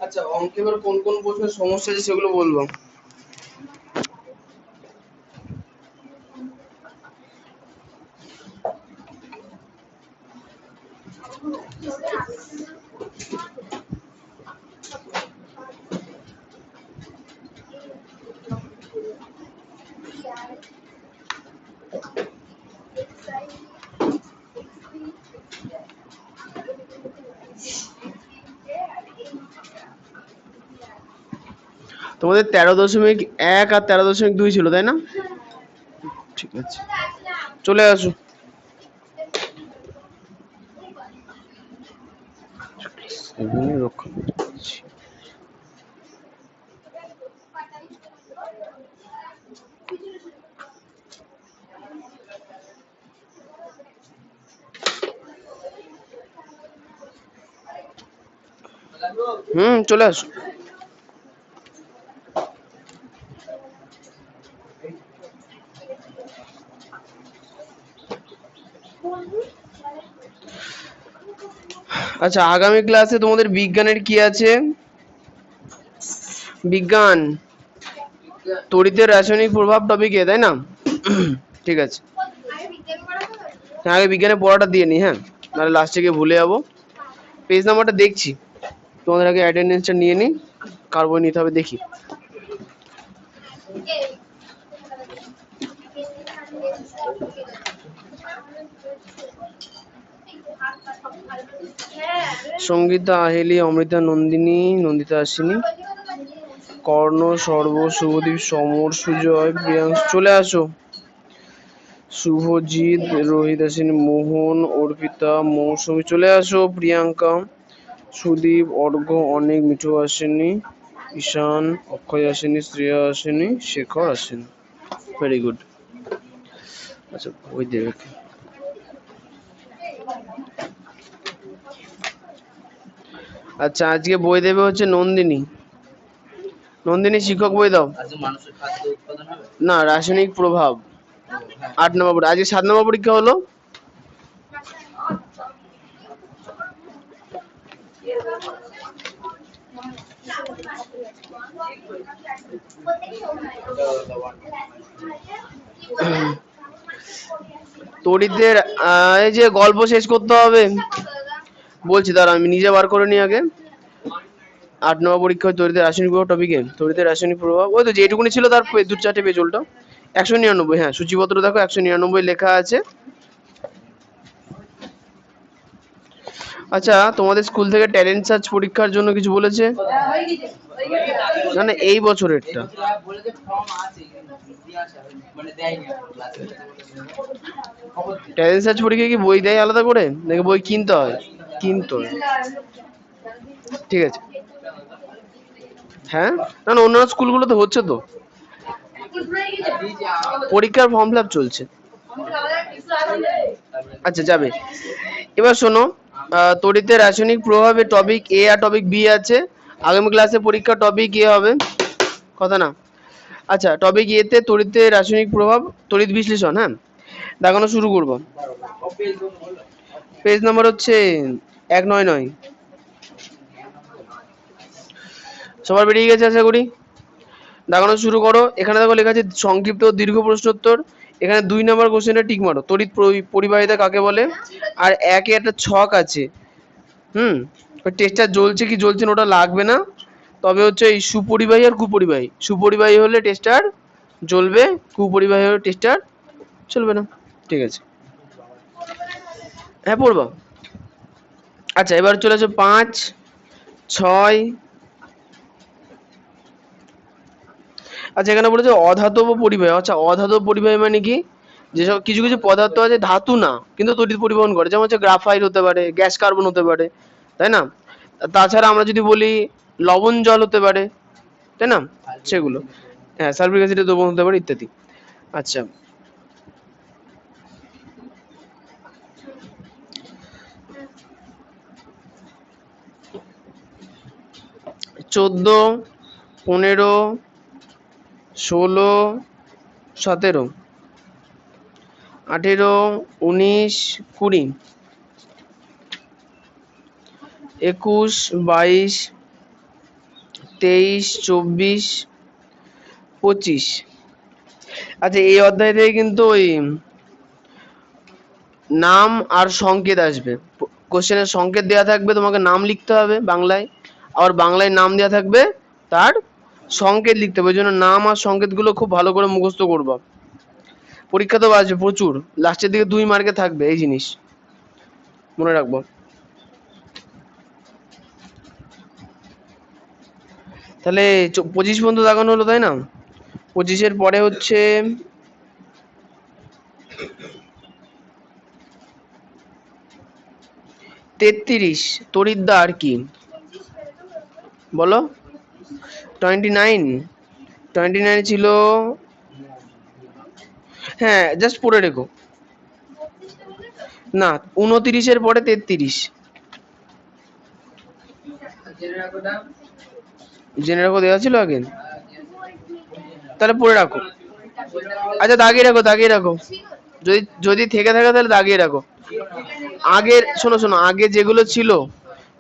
আচ্ছা, অঙ্কে এবার কোন কোন প্রশ্নের সমস্যা আছে সেগুলো বলবো। তোমাদের 13.1 আর 13.2 ছিল, তাই না? ঠিক আছে, চলে আসো। রক্ষা করছি। চলে আসো। আচ্ছা, আগামী ক্লাসে তোমাদের বিজ্ঞানের কি আছে? বিজ্ঞান তড়িতের রাসায়নিক প্রভাব টপিকে, তাই না? ঠিক আছে, আগে বিজ্ঞানের পড়াটা দিয়ে নি, হ্যাঁ, নাহলে লাস্টে গিয়ে ভুলে যাবো। পেজ নাম্বারটা দেখছি, তোমাদের আগে অ্যাটেন্ডেন্সটা নিয়ে নিই, কার বই নিতে হবে দেখি। সঙ্গীতা, আহেলি, অমৃতা, নন্দিনী, নন্দিতা আসেনি, কর্ণ, সর্ব, শুভদীপ, সমর, সুজয়, প্রিয়াংশ, চলে আসো। শুভজিৎ, রোহিত আসেনি, মোহন, অর্পিতা, মৌসুমী, চলে আসো। প্রিয়াঙ্কা, সুদীপ, অর্ঘ্য, অনেক, মিঠু আসেনি, ঈশান, অক্ষয় আসেনি, শ্রেয়া আসেনি, শেখর আসেনি। Very good. আচ্ছা, বই দেবে কে? আচ্ছা, আজকে বই দেবে হচ্ছে নন্দিনী। নন্দিনী, শিক্ষক বই দাও। না, রাসায়নিক প্রভাব 8 নম্বর। আজকে 7 নম্বর পরীক্ষা হলো। তড়িতের এই যে গল্প শেষ করতে হবে বলছি, দাঁড়া আমি নিজে বার করে নি আগে। 8 নম্বর পরীক্ষা তড়িতের রাসায়নিক প্রভাব টপিকে, তড়িতের রাসায়নিক প্রভাব, ওই তো যেটুকুনি ছিল তার 2-4টে পেজ উল্টো। 199, হ্যাঁ, সূচিপত্র দেখো 199 লেখা আছে। আচ্ছা, তোমাদের স্কুল থেকে ট্যালেন্ট সার্চ পরীক্ষার জন্য কিছু বলেছে? না না, এই বছরেরটা। ট্যালেন্ট সার্চ পরীক্ষা কি বই দেয় আলাদা করে নাকি বই কিনতে হয়? কিনতে হয়, ঠিক আছে। হ্যাঁ, না না, অন্যান্য স্কুলগুলোতে হচ্ছে তো, পরীক্ষার ফর্ম ফিল আপ চলছে। আচ্ছা, যাবে। এবার শোনো, তড়িতের রাসায়নিক প্রভাবে টপিক এ আর টপিক বি আছে। আগামী ক্লাসে পরীক্ষা টপিক এ হবে, কথা না? আচ্ছা, টপিক এ তে তড়িতের রাসায়নিক প্রভাব, তড়িৎ বিশ্লেষণ, হ্যাঁ, দেখানো শুরু করব। পেজ নাম্বার হচ্ছে 199। সবার বেরিয়ে গেছে আশা করি। দেখানো শুরু করো। এখানে দেখো লেখা আছে সংক্ষিপ্ত দীর্ঘ প্রশ্নোত্তর। এখানে 2 নম্বর কোশ্চেনটা টিক মারো, তড়িৎ পরিবাহিতা কাকে বলে। আর একে একটা ছক আছে, ওই টেস্টার জ্বলছে কি জ্বলছে না ওটা লাগবে না, তবে হচ্ছে এই সুপরিবাহী আর কুপরিবাহী, সুপরিবাহী হলে টেস্টার জ্বলবে, কুপরিবাহী হলে টেস্টার চলবে না। ঠিক আছে, হ্যাঁ পড়বা। আচ্ছা, এবার চলে আসো 5, 6। আচ্ছা, এখানে বলেছে অধাতব পরিবাহী। আচ্ছা, অধাতব পরিবাহী মানে কি? যেসব কিছু কিছু পদার্থ আছে ধাতু না কিন্তু তড়িৎ পরিবহন করে, যেমন হচ্ছে গ্রাফাইট হতে পারে, গ্যাস কার্বন হতে পারে, তাই না? তাছাড়া আমরা যদি বলি লবণ জল হতে পারে, তাই না, সেগুলো। হ্যাঁ, সালফিউরিক অ্যাসিডের দ্রবণ হতে পারে ইত্যাদি। আচ্ছা, 14, 15, 16, 17, 18, 19, 20, 21, 22, 23, 24, 25। আচ্ছা, এই অধ্যায় থেকে কিন্তু ওই নাম আর সংকেত আসবে। কোশ্চেনের সংকেত দেওয়া থাকবে, তোমাকে নাম লিখতে হবে বাংলায়, আর বাংলায় নাম দেওয়া থাকবে, তার সংকেত লিখতে হবে। ওই জন্য নাম আর সংকেতগুলো খুব ভালো করে মুখস্থ করবা। পরীক্ষা তো আসবে প্রচুর, লাস্টের দিকে 2 মার্কে থাকবে এই জিনিস, মনে রাখবো। তাহলে 25 পর্যন্ত দেখানো হলো, তাই না? 25-এর পরে হচ্ছে 33, তড়িৎদ্বার আর কি বলো? 29 ছিল, হ্যাঁ জাস্ট পড়ে রেখো। না, 29-এর পরে 33। জেনে রাখো দেওয়া ছিল আগে, তাহলে পড়ে রাখো। আচ্ছা দাগিয়ে রাখো, দাগিয়ে রাখো, যদি যদি থেকে থাকে তাহলে দাগিয়ে রাখো। আগের শোনো শোনো, আগে যেগুলো ছিল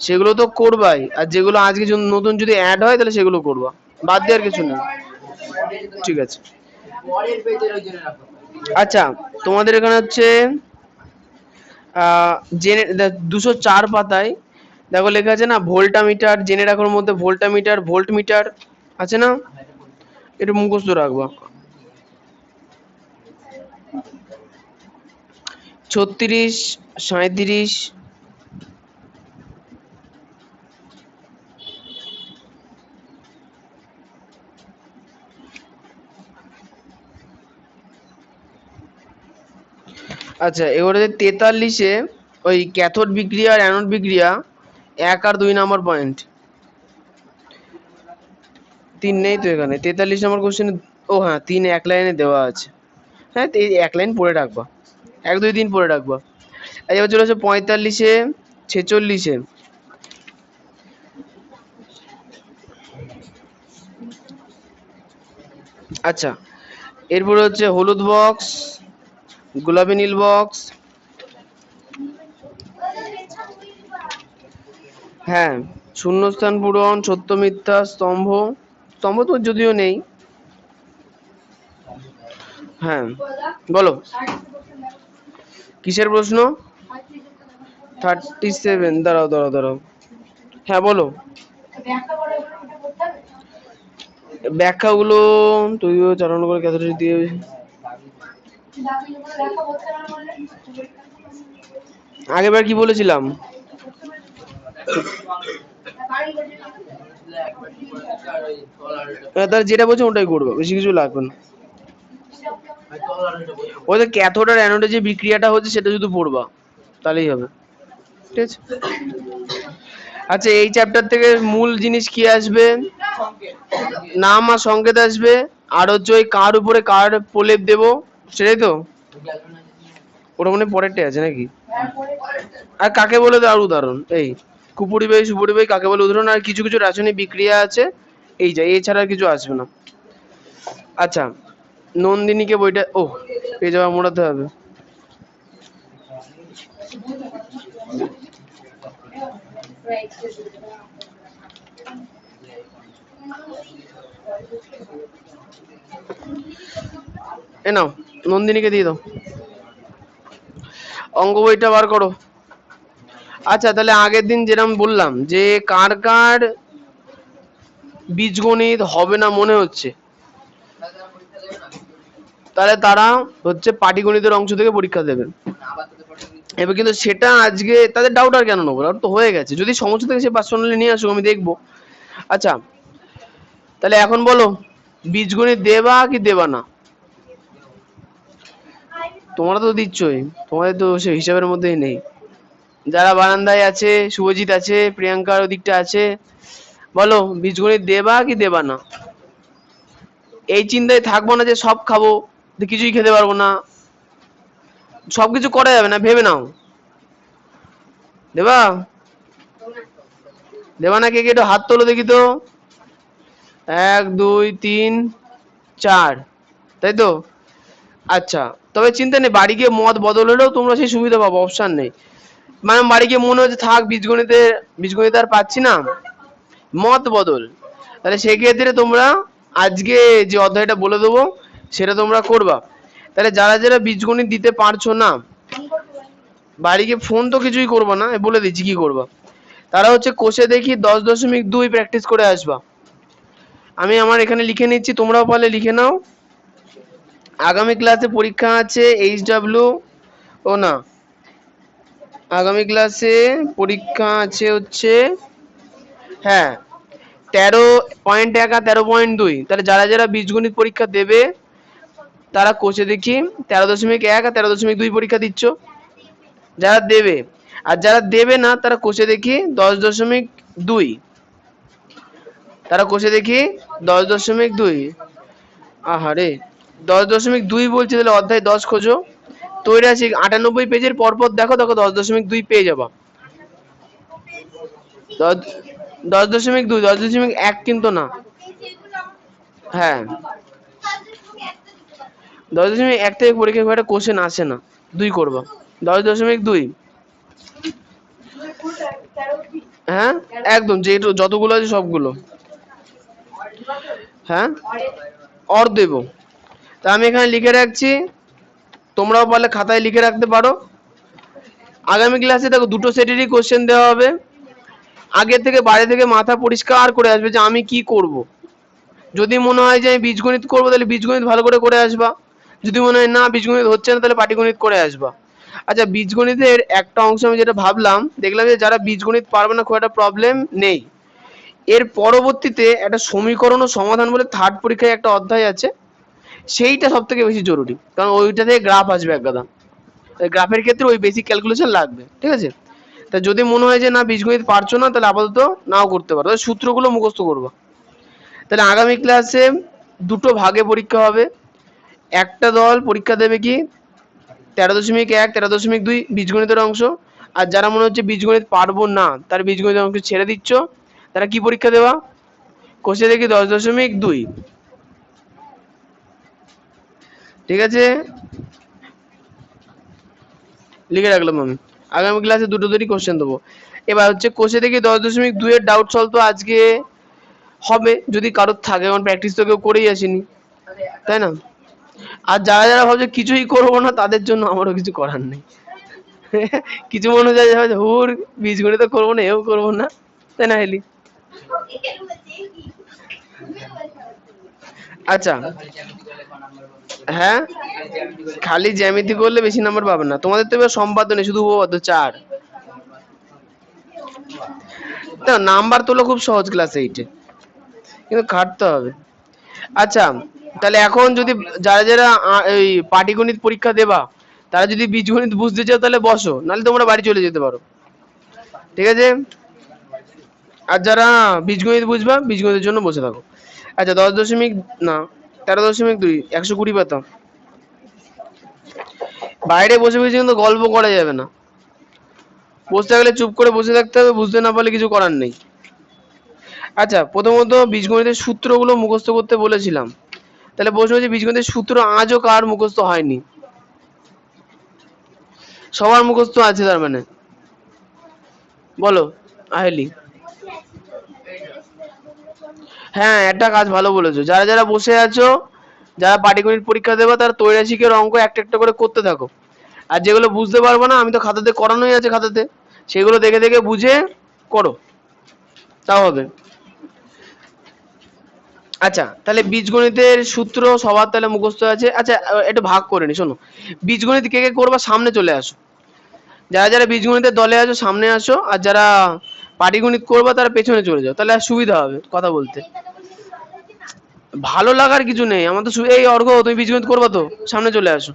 সেগুলো তো করবাই, আর যেগুলো আজকে নতুন যদি অ্যাড হয় তাহলে সেগুলো করবা, বাদ দেওয়ার কিছু নেই। ঠিক আছে। আচ্ছা, তোমাদের এখানে হচ্ছে জেনে 204 পাতায় দেখো লেখা আছে না ভোল্টামিটার, জেনে রাখার মধ্যে ভোল্টামিটার, ভোল্টমিটার আছে না, এটা মুখস্থ রাখবা। 36, 37, আচ্ছা এবারে 43-এ ওই ক্যাথোড বিক্রিয়া আর অ্যানোড বিক্রিয়া 1 আর 2 নাম্বার পয়েন্ট। 3 নেই তো এখানে 43 নম্বর কোশ্চেন। ও হ্যাঁ, 3 এক লাইনে দেওয়া আছে। হ্যাঁ, এক লাইন পড়ে রাখবা, 1, 2, 3 পড়ে রাখবা। এবার চলে আসে 45-এ, 46-এ। আচ্ছা, এরপরে হচ্ছে হলুদ বক্স, গোলাপি নীল বক্স, হ্যাঁ শূন্যস্থান পূরণ, সত্য মিথ্যা, স্তম্ভ। স্তম্ভ তো যদিও নেই। হ্যাঁ বলো, কিসের প্রশ্ন? 37, দাঁড়াও দাঁড়াও দাঁড়াও, হ্যাঁ বলো। ব্যাখ্যাগুলো তুইও চালানো করে ক্যাথোড দিয়ে। আগেরবার কি বলেছিলাম? তাহলে যেটা বলছো ওটাই করবো, বেশি কিছু লাগবে না। ওদের ক্যাথোড আর অ্যানোডে যে বিক্রিয়াটা হচ্ছে সেটা শুধু পড়বা, তাহলেই হবে। ঠিক আছে। আচ্ছা, এই চ্যাপ্টার থেকে মূল জিনিস কি আসবে? নাম আর সংকেত আসবে, আর হচ্ছে ওই কার উপরে কার প্রলেপ দেবো, সেটাই তো। ওটা মনে পরেরটা আছে নাকি? আর কাকে বলে তার উদাহরণ, এই কুপুরি বাই সুপুরি বাই কাকে বলে উদাহরণ, আর কিছু কিছু রাসায়নিক বিক্রিয়া আছে, এই যা, এছাড়া কিছু আসবে না। আচ্ছা, নন্দিনীকে বইটা পেয়ে যাওয়া মোড়াতে হবে। এ নাও, নন্দিনীকে দিয়ে দাও, অঙ্ক বইটা বার করো। আচ্ছা, তাহলে আগের দিন যেরকম বললাম যে কার কার বীজগণিত হবে না মনে হচ্ছে, তাহলে তারা হচ্ছে পাটিগণিতের অংশ থেকে পরীক্ষা দেবে। এবার কিন্তু সেটা আজকে তাদের ডাউট আর কেন নেবো, ডাউট তো হয়ে গেছে। যদি সমস্যা থেকে সে পার্সোনালি নিয়ে আসুক, আমি দেখবো। আচ্ছা, তাহলে এখন বলো বীজগণিত দেবা কি দেবা না? তোমরা তো দিচ্ছই, তোমাদের তো সে হিসাবের মধ্যেই নেই। যারা বারান্দায় আছে, শুভজিৎ আছে, প্রিয়াঙ্কার ওদিকটা আছে, বলো বীজগণিত দেবা কি দেবা না? এই চিন্তায় থাকবো না যে সব খাবো, কিছুই খেতে পারবো না, সবকিছু করা যাবে না, ভেবে নাও। দেবা? দেবা না? কে কে একটু হাত তোলো দেখি তো। 1, 2, 3, 4, তাই তো? আচ্ছা, তবে চিন্তা নেই, বাড়ি গিয়ে মত বদল হলেও তোমরা সেই সুবিধা পাবো, অপশন নেই। মানে বাড়ি গিয়ে মনে হচ্ছে থাক বীজগণিতে আর পাচ্ছি না, মত বদল, তাহলে সেই ক্ষেত্রে তোমরা আজকে যে অধ্যায়টা বলে দেবো সেটা তোমরা করবা। তাহলে যারা যারা বীজগণিত দিতে পারছো না, বাড়ি গিয়ে ফোন তো কিছুই করবা না, বলে দিচ্ছি কি করবা। তারা হচ্ছে কোষে দেখি 10.2 প্র্যাকটিস করে আসবা। আমি আমার এখানে লিখে নিচ্ছি, তোমরাও পারলে লিখে নাও। আগামী ক্লাসে পরীক্ষা আছে HW, ও না, আগামী ক্লাসে পরীক্ষা আছে হচ্ছে, হ্যাঁ, 13.1 আর 13.2। তাহলে যারা যারা বীজগণিত পরীক্ষা দেবে তারা কোষে দেখি 13.1 আর 13.2 পরীক্ষা দিচ্ছ যারা দেবে, আর যারা দেবে না তারা কোষে দেখি 10.2, তারা কোষে দেখি 10.2। আহারে 10.2 বলছি, তাহলে অধ্যায় 10 খোঁজো, তৈরি আছে 98 পেজের পরপর দেখো, দেখো 10.2 পেয়ে যাবা। 10.2, 10.1 কিন্তু না, হ্যাঁ 10.1 থেকে পরীক্ষা খুব একটা কোশ্চেন আসে না, 2 করবা 10.2। হ্যাঁ একদম, যে যতগুলো আছে সবগুলো, হ্যাঁ অর দেব। তা আমি এখানে লিখে রাখছি, তোমরাও পারলে খাতায় লিখে রাখতে পারো। আগামী ক্লাসে দেখো দুটো সেটেরই কোশ্চেন দেওয়া হবে। আগে থেকে বাড়ি থেকে মাথা পরিষ্কার করে আসবে যে আমি কি করব। যদি মনে হয় যে আমি বীজগণিত করবো তাহলে বীজগণিত ভালো করে আসবা, যদি মনে হয় না বীজগণিত হচ্ছে না তাহলে পাটিগণিত করে আসবা। আচ্ছা, বীজগণিতের একটা অংশ আমি যেটা ভাবলাম, দেখলাম যে যারা বীজগণিত পারবে না খুব একটা প্রবলেম নেই, এর পরবর্তীতে একটা সমীকরণ ও সমাধান বলে থার্ড পরীক্ষায় একটা অধ্যায় আছে, সেইটা সব থেকে বেশি জরুরি, কারণ ওইটা থেকে গ্রাফ আসবে এক গাদা। গ্রাফের ক্ষেত্রে ওই বেসিক ক্যালকুলেশন লাগবে, ঠিক আছে। তা যদি মনে হয় যে না বীজগণিত পারছো না তাহলে আপাতত নাও করতে পারো, সূত্রগুলো মুখস্থ করবা। তাহলে আগামী ক্লাসে দুটো ভাগে পরীক্ষা হবে। একটা দল পরীক্ষা দেবে কি 13.1, 13.2 বীজগণিতের অংশ, আর যারা মনে হচ্ছে বীজগণিত পারবো না তার বীজগণিতের অংশ ছেড়ে দিচ্ছ, তারা কি পরীক্ষা দেবা, কোষে দেখি 10.2। ঠিক আছে, লিখে রাখলাম আমি। আগামী ক্লাসে দুটো কোশ্চেন দেবো। এবার হচ্ছে কোষে দেখি 10.2 এর ডাউট সলভ তো আজকে হবে যদি কারোর থাকে, কারণ প্র্যাকটিস তো কেউ করেই আসেনি, তাই না। আর যারা যারা ভাবছে কিছুই করবো না তাদের জন্য আমারও কিছু করার নেই। কিছু মনে যায় হুর বীজগণিত করবো না, এও করবো না, তাই না হেলি। আচ্ছা, হ্যাঁ খালি জ্যামিতি করলে বেশি নাম্বার পাবে না, তোমাদের তো এবার সম্পাদনে শুধু উপপাদ্য 4, নাম্বার তোলো খুব সহজ ক্লাস 8-এ, কিন্তু খাটতে হবে। আচ্ছা, তাহলে এখন যদি যারা যারা এই পাটিগণিত পরীক্ষা দেবা তারা যদি বীজগণিত বুঝতে চাও তাহলে বসো, নাহলে তোমরা বাড়ি চলে যেতে পারো, ঠিক আছে। আর যারা বীজগণিত বুঝবা বীজগণিতের জন্য বসে থাকো। আচ্ছা 13.2 120 পাতা, বাইরে বসে বসে কিন্তু গল্প করা যাবে না, বসতে গেলে চুপ করে বসে থাকতে হবে, বুঝতে না পারলে কিছু করার নেই। আচ্ছা, প্রথমত বীজগণিতের সূত্রগুলো মুখস্থ করতে বলেছিলাম, তাহলে বসে বসে বীজগণিতের সূত্র আজও কার মুখস্থ হয়নি, সবার মুখস্থ আছে তার মানে, বলো আহেলি। হ্যাঁ একটা কাজ ভালো বলেছো, যারা যারা বসে আছো, যারা পাটিগণিত পরীক্ষা দেবে তারা ত্রৈরাশিকের অঙ্ক একটা একটা করে করতে থাকো, আর যেগুলো বুঝতে পারবো না আমি তো খাতাতে করানোই আছে খাতাতে, সেগুলো দেখে দেখে বুঝে করো, তাও হবে। আচ্ছা, তাহলে বীজগণিতের সূত্র সবার তাহলে মুখস্থ আছে। আচ্ছা একটু ভাগ করে নি, শোনো, বীজগণিত কে কে করবা সামনে চলে আসো, যারা যারা বীজগণিতের দলে আছো সামনে আসো, আর যারা পাটিগণিত করবা তারা পেছনে চলে যাও, তাহলে আর সুবিধা হবে কথা বলতে। ভালো লাগার কিছু নেই আমার তো, এই অর্ঘ তুমি বীজগণিত করবা তো সামনে চলে আসো।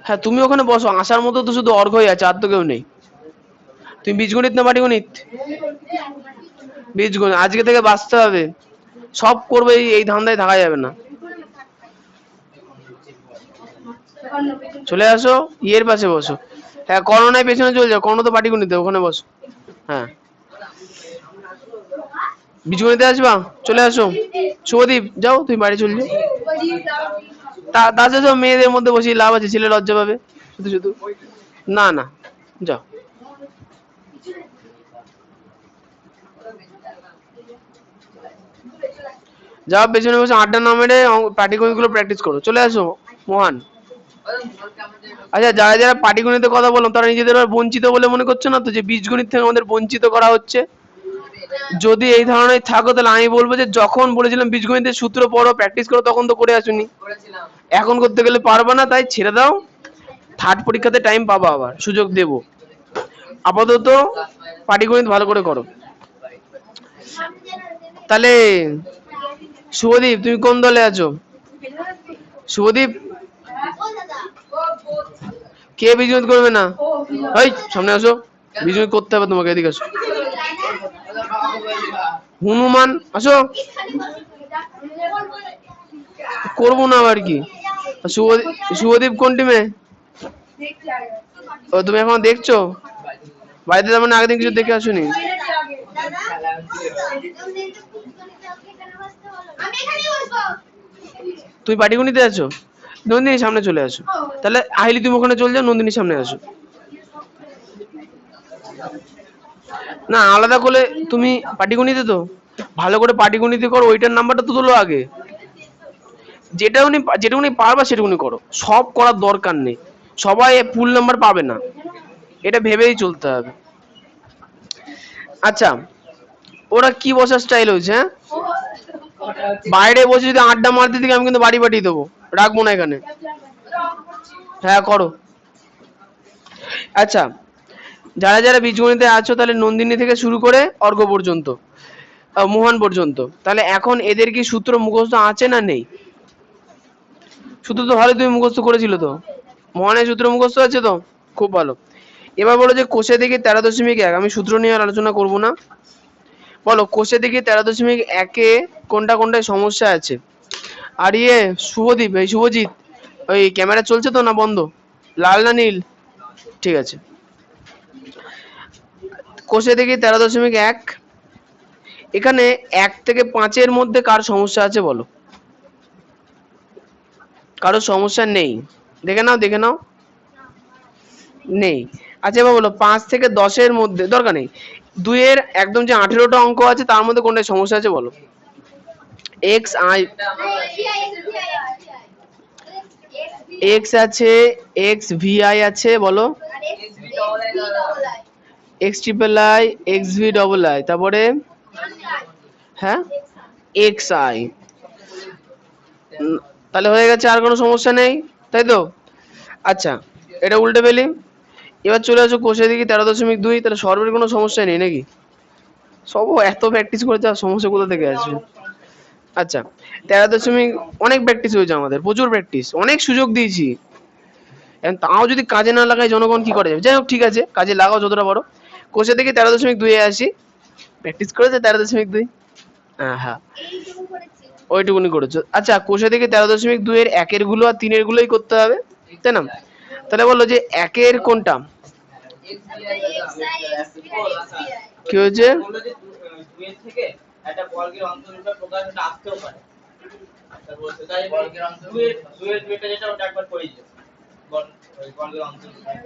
হ্যাঁ তুমি ওখানে বসো, আসার মতো তো শুধু অর্ঘই আছে, আর তো কেউ নেই। তুমি বীজগণিত না পাটিগণিত? বীজগণিত, আজকে থেকে বাঁচতে হবে, সব করবে, এই ধান্দায় থাকা যাবে না। চলে আসো, ইয়ের পাশে বসো, হ্যাঁ করোনায় পেছনে চলে যাও, করোনা তো পাটিগণিত ওখানে বসো। হ্যাঁ বীজগণিতে আসবা, চলে আসো। শুভদীপ যাও, তুমি বাড়ি চলে যাও। তাছাড়া মেয়েদের মধ্যে বসে লাভ আছে, ছেলে লজ্জা পাবে শুধু শুধু, না না যাও। যাও পেছনে বসে আড্ডা না মেরে পাটিগণিতগুলো প্র্যাকটিস করো। চলে আসো মোহন। আচ্ছা, যারা যারা পাটিগণিতের কথা বললাম তারা নিজেদের বঞ্চিত বলে মনে করছো না তো, যে বীজগণিত থেকে আমাদের বঞ্চিত করা হচ্ছে? যদি এই ধরনের থাকো তাহলে আমি বলবো যে যখন বলেছিলাম বীজগণিতের সূত্র পড়ো, প্র্যাকটিস করো, তখন তো করে আসুনি। এখন করতে গেলে পারবা না, তাই ছেড়ে দাও। থার্ড পরীক্ষাতে টাইম পাবা, আবার সুযোগ দেব। আপাতত পাটিগণিত ভালো করে করো। তাহলে শুভদীপ, তুমি কোন দলে আছো? শুভদীপ, কে বীজগণিত করবে না? এই সামনে আসো, বীজগণিত করতে হবে তোমাকে, এদিকে আসো। হনুমান আসো। করবো না আবার কি? শুভদীপ কোন টিমে? ও তুমি এখন দেখছো বাড়িতে, তার মানে আগের দিন কিছু দেখে আসোনি। তুই পাটিগণিতে আছো? নন্দিনীর সামনে চলে আসো। তাহলে আহিলি তুমি ওখানে চলে যাও, নন্দিনীর সামনে আসো। না আলাদা করে তুমি পাটিগণিতে তো ভালো করে পাটিগণিতে করো, ওইটার নাম্বারটা তো তোলো আগে। যেটুকুনি পারবা সেটুকুনি করো, সব করার দরকার নেই। সবাই ফুল নাম্বার পাবে না, এটা ভেবেই চলতে হবে। আচ্ছা, ওরা কি বসার স্টাইল হয়েছে? হ্যাঁ, বাইরে বসে যদি আড্ডা মারতে দিকে আমি কিন্তু বাড়ি পাঠিয়ে দেবো, রাখবো না এখানে। হ্যাঁ করো। আচ্ছা, যারা যারা বীজগণিতে আছো তাহলে নন্দিনী থেকে শুরু করে অর্ঘ্য পর্যন্ত, মোহন পর্যন্ত, তাহলে এখন এদের কি সূত্র মুখস্থ আছে না নেই? সূত্র তো ভালো তুমি মুখস্থ করেছিল তো, মোহনের সূত্র মুখস্থ আছে তো, খুব ভালো। এবার বলো যে কোষে দেখি 13.1, আমি সূত্র নিয়ে আর আলোচনা করব না। বলো কোষে দেখি 13.1-এ কোনটা কোনটায় সমস্যা আছে? আর শুভদীপ, এই শুভজিৎ, ওই ক্যামেরা চলছে তো না বন্ধ? লাল না নীল? ঠিক আছে। কোষে দেখি 13.1, এখানে 1 থেকে 5-এর মধ্যে কার সমস্যা আছে বলো? কারো সমস্যা নেই? দেখে নাও, দেখে নাও, নেই। আচ্ছা এবার বলো 5 থেকে 10-এর মধ্যে, দরকার নেই, 2-এর একদম যে 18টা অঙ্ক আছে তার মধ্যে কোনটায় সমস্যা আছে বলো? এক্স আই, এক্স আছে, এক্স ভি আই আছে, বলো x triple I, X V double I, তারপরে হ্যাঁ এক্স আই। তাহলে হয়ে গেছে, আর কোনো সমস্যা নেই, তাই তো? আচ্ছা, এটা উল্টে ফেলি। এবার চলে আসো কোষে দেখি 13.2, তাহলে সর্বের কোনো সমস্যা নেই নাকি? সব এত প্র্যাকটিস করে যা সমস্যা কোথা থেকে আসবে? আচ্ছা, 13., অনেক প্র্যাকটিস হয়েছে আমাদের, প্রচুর প্র্যাকটিস, অনেক সুযোগ দিয়েছি, তাও যদি কাজে না লাগায় জনগণ কি করে যাবে? যাই হোক ঠিক আছে, কাজে লাগাও যতটা পারো। কোষে দেখি 13.2-এ আসি, প্র্যাকটিস করেছে 13.2? হ্যাঁ, ওইটুকুনি করেছো। আচ্ছা, কোষে দেখি 13.2-এর 1-এর গুলো আর 3-এর গুলোই করতে হবে, তাই না? তাহলে বলো যে 1-এর কোনটা কি হয়েছে?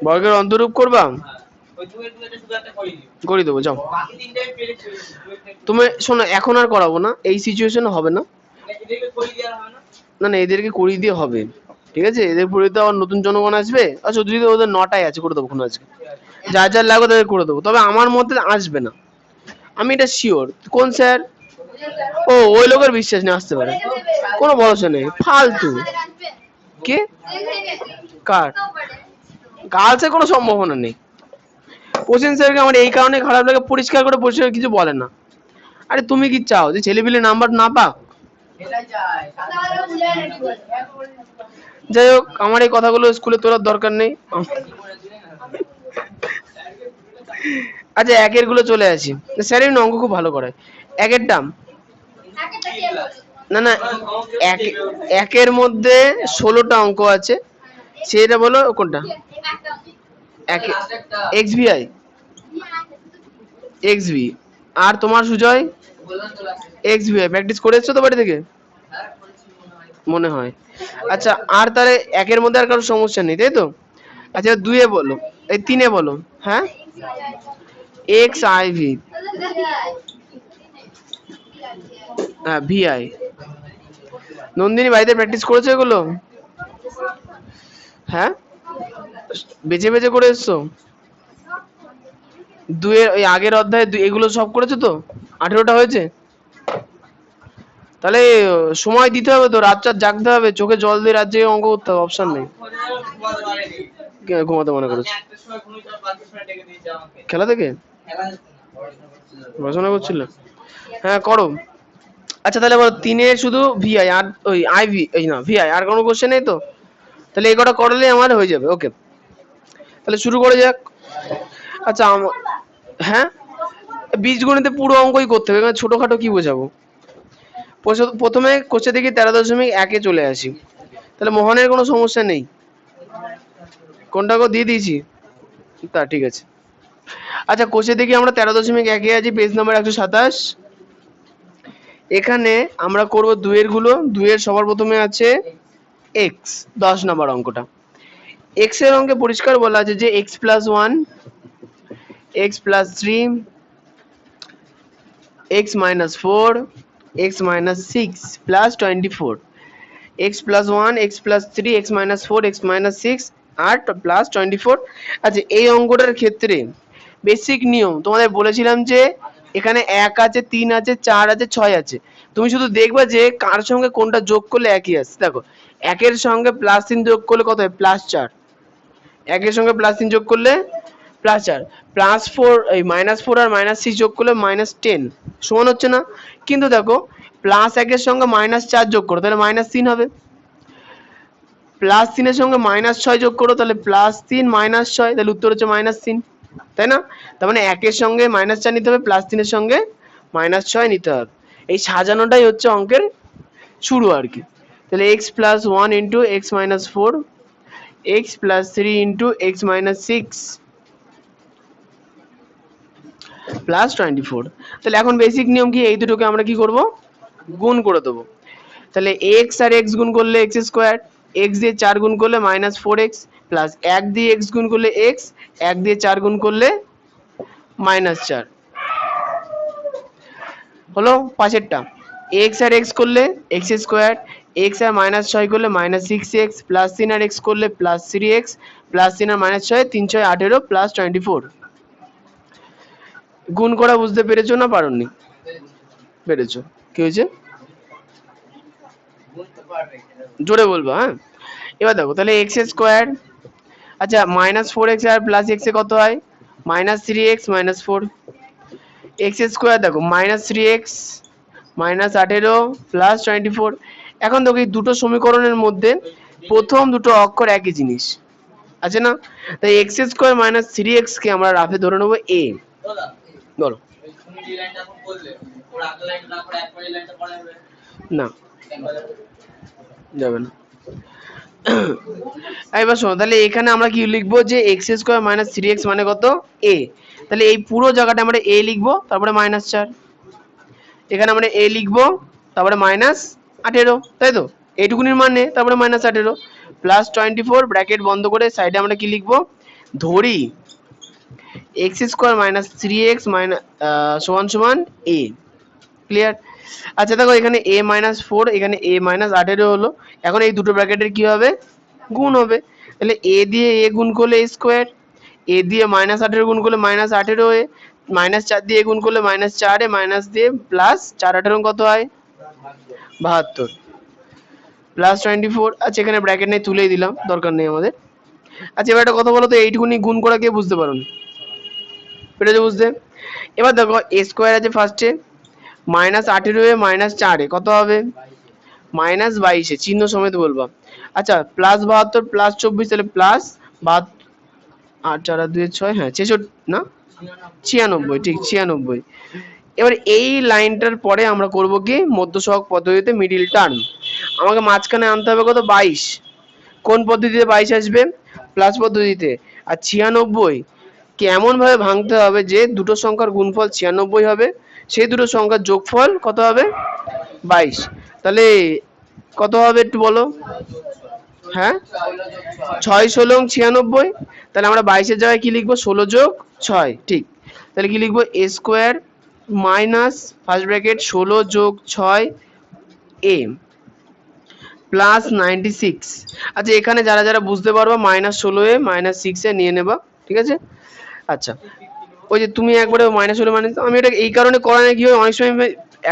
বর্গের অন্তরূপ করবা? করে দেবো, যাও। তুমি শোনো, এখন আর করাবো না, এই সিচুয়েশন হবে না। না না, এদেরকে করিয়ে দিয়ে হবে, ঠিক আছে? এদের পরে তো আবার নতুন জনগণ আসবে। আচ্ছা যদি ওদের 9টায় আছে, করে দেবো কোনো আজকে, যা যা লাগবে তাদের করে দেবো, তবে আমার মধ্যে আসবে না, আমি এটা শিওর। কোন স্যার? ও, ওই লোকের বিশ্বাস নেই আসতে পারে, কোনো ভরসা নেই, ফালতু। কে? কার? গার্লসের কোনো সম্ভাবনা নেই। প্রসেন স্যারকে আমার এই কারণে খারাপ লাগে, পরিষ্কার করে পরিষ্কার কিছু বলে না। আরে তুমি কি চাও যে ছেলেপিলে নাম্বার না পাক? যাই হোক, আমার এই কথাগুলো স্কুলে তোলার দরকার নেই। আচ্ছা, 1-এর গুলো চলে আসি। স্যার এমনি অঙ্ক খুব ভালো করায়। 1-এর দাম, না না, 1-এর মধ্যে 16টা অঙ্ক আছে, সেটা বলো কোনটা? X V I, X V. আর তোমার Sujoy? X V I practice করেছো তো বাড়ি থেকে, মনে হয়? আচ্ছা, আর তাহলে 1-এর মধ্যে আর কারো সমস্যা নেই, তাই তো? আচ্ছা 2 এ বলো, এই 3 এ বলো। হ্যাঁ, এক্স আই ভি, হ্যাঁ ভি আই। নন্দিনী বাড়িতে প্র্যাকটিস করেছো এগুলো? হ্যাঁ, বেছে বেছে করে এসছো? 2 এর ওই আগের অধ্যায়ে এগুলো সব করেছো তো? 18টা হয়েছে? তাহলে সময় দিতে হবে তো, রাত রাত জাগতে হবে, চোখে জল দিয়ে রাত জেগে অঙ্ক করতে হবে, অপশন নেই। ঘুমাতে মনে করেছো? খেলা থেকে পড়াশোনা করছিল? হ্যাঁ করো। আচ্ছা তাহলে বলো 3-এ শুধু ভিআই আর ওই আইভি, এই না ভিআই, আর কোনো কোশ্চেন নেই তো? তাহলে এই কটা করলে আমার হয়ে যাবে। ওকে, তাহলে শুরু করে যাক। আচ্ছা হ্যাঁ, বীজগণিতে পুরো অঙ্কই করতে হবে, এখানে ছোটখাটো কি বোঝাবো? প্রথমে কোষে দেখি 13.1-এ চলে আসি। তাহলে মোহনের কোনো সমস্যা নেই, কোনটা গো দিয়ে দিয়েছি? তা ঠিক আছে। আচ্ছা কোষে দেখি আমরা 13.1-এ আছি, পেজ নাম্বার 127। এখানে আমরা করব 2-এর গুলো। 2-এর সবার প্রথমে আছে এক্স, 10 নম্বর অঙ্কটা। এক্স এর অঙ্কে পরিষ্কার বলা আছে যে x plus 1, x plus 3, x minus 4, x minus 6 plus 24, x plus 1, x plus 3, x minus 4, x minus 6 আর প্লাস 24। আচ্ছা এই অঙ্কটার ক্ষেত্রে বেসিক নিয়ম তোমাদের বলেছিলাম যে এখানে 1 আছে, 3 আছে, 4 আছে, 6 আছে। তুমি শুধু দেখবা যে কার সঙ্গে কোনটা যোগ করলে একই আসছে। দেখো 1-এর সঙ্গে +3 যোগ করলে কত হয়? +4। 1-এর সঙ্গে +3 যোগ করলে +4, +4 এই -4 আর -6 যোগ করলে -10 সমান হচ্ছে না? কিন্তু দেখো +1-এর সঙ্গে -4 যোগ করো তাহলে -3 হবে, +3-এর সঙ্গে -6 যোগ করো তাহলে +3 -6, তাহলে উত্তর হচ্ছে -3, তাই না? তার মানে 1-এর সঙ্গে -4 নিতে হবে, +3-এর সঙ্গে -6 নিতে হবে। এই সাজানোটাই হচ্ছে অঙ্কের শুরু আর কি। তাহলে x plus 1 into X minus 4, x plus 3 into X minus 6 plus 24। তাহলে এখন বেসিক নিয়ম কি, এই দুটোকে আমরা কি করব? গুণ করে দেবো। তাহলে x আর x গুণ করলে এক্স স্কোয়ার, x দিয়ে 4 গুণ করলে -4x, প্লাস 1 দিয়ে x গুণ করলে x, 1 দিয়ে 4 গুণ করলে -4 হলো পাশেরটা। x আর x করলে x স্কোয়ার, x আর -6 করলে -6x, প্লাস 3 আর x করলে +3x, প্লাস 3 আর -6 3 6 18 প্লাস 24। গুণ করা বুঝতে পেরেছো না পারোনি? পেরেছো। কি হয়েছে? জোরে বলবো হ্যাঁ। এবার দেখো তাহলে এক্স স্কোয়ার, আচ্ছা -4x আর প্লাস x এ কত হয়? -3x -4, এক্স স্কোয়ার দেখো -3x -18 প্লাস 24। এখন দেখো এই দুটো সমীকরণের মধ্যে প্রথম দুটো অক্ষর একই জিনিস আছে না? তাই এক্স স্কোয়ার -3x কে আমরা রাফে ধরে নেবো a। বলো না যাবে না। এবার শোনো তাহলে এখানে আমরা কি লিখবো যে এক্স স্কোয়ার -3x মানে কত? a। তাহলে এই পুরো জায়গাটা আমরা a লিখবো, তারপরে -4, এখানে আমরা a লিখবো, তারপরে -18, তাই তো? এইটুকুনির মানে তারপরে -18 প্লাস 24 ব্র্যাকেট বন্ধ করে সাইডে আমরা কি লিখবো? ধরি এক্স স্কোয়ার -3x সমান সমান a। ক্লিয়ার? আচ্ছা দেখো এখানে a -4, এখানে a -18 হলো। এখন এই দুটো ব্র্যাকেটের কি হবে? গুণ হবে। তাহলে a দিয়ে a গুণ করলে a স্কোয়ার, a দিয়ে -18 গুণ করলে -18 এ, -4 দিয়ে গুণ করলে -4 এ, মাইনাস দিয়ে প্লাস 4 18 কত হয়? 72 প্লাস 24। আচ্ছা এখানে ব্র্যাকেট নেই, তুলেই দিলাম, দরকার নেই আমাদের। আচ্ছা এবার একটা কথা বলো তো, এইটুকুনি গুণ করা কে বুঝতে পারো? পেরেছো বুঝতে? এবার দেখো a স্কোয়ার আছে ফার্স্টে, -18 এ -4 এ কত হবে? -22 চিহ্ন সমেত বলবা। আচ্ছা প্লাস 72 প্লাস 24, তাহলে প্লাস 8 4 আর 2 6, হ্যাঁ 66 না 96, ঠিক 96। এবার এই লাইনটার পরে আমরা করব কি? মধ্য সহগ পদ্ধতিতে মিডিল টার্ম। আমাকে মাঝখানে আনতে হবে কত? 22। কোন পদ্ধতিতে 22 আসবে? প্লাস পদ্ধতিতে। আর 96 কে এমন ভাবে ভাঙতে হবে যে দুটো সংখ্যার গুণফল 96 হবে, সেই দুটো সংখ্যার যোগফল কত হবে? 22। তাহলে কত হবে একটু বলো? হ্যাঁ 6 × 16 = 96, তাহলে আমরা 22-এর জায়গায় কি লিখবো 16+6, ঠিক। তাহলে কি লিখবো a square minus first bracket 16+6 a plus 96। আচ্ছা এখানে যারা যারা বুঝতে পারবো -16a -6a নিয়ে নেবা, ঠিক আছে। আচ্ছা ওই যে তুমি একবারে -16 মানে আমি এটা এই কারণে করা না, কি হয় অনেক সময়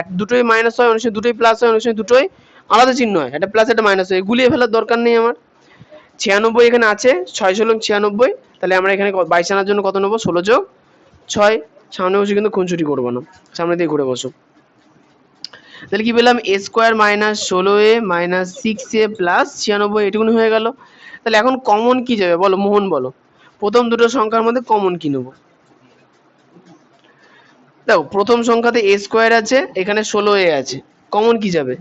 এক দুটোই মাইনাস হয়, অনেক সময় দুটোই প্লাস হয়, অনেক সময় দুটোই আলাদা চিহ্ন হয়, একটা প্লাস একটা মাইনাস হয়, গুলিয়ে ফেলার দরকার নেই আমার। 96 এখানে আছে, 6 × 16 = 96, তাহলে আমরা এখানে 22 আনার জন্য কত নেবো 16+6। সামনে বসে কিন্তু খুনসুটি করবো না, সামনে দিয়ে ঘুরে বসো। তাহলে কি পেলাম a square -16a -6a plus 96, এটুকুনি হয়ে গেল। তাহলে এখন কমন কি যাবে বলো মোহন, বলো প্রথম দুটো সংখ্যার মধ্যে কমন কি নেবো। দেখো প্রথম সংখ্যাতে a স্কোয়ার আছে, এখানে 16a আছে, কমন কি যাবে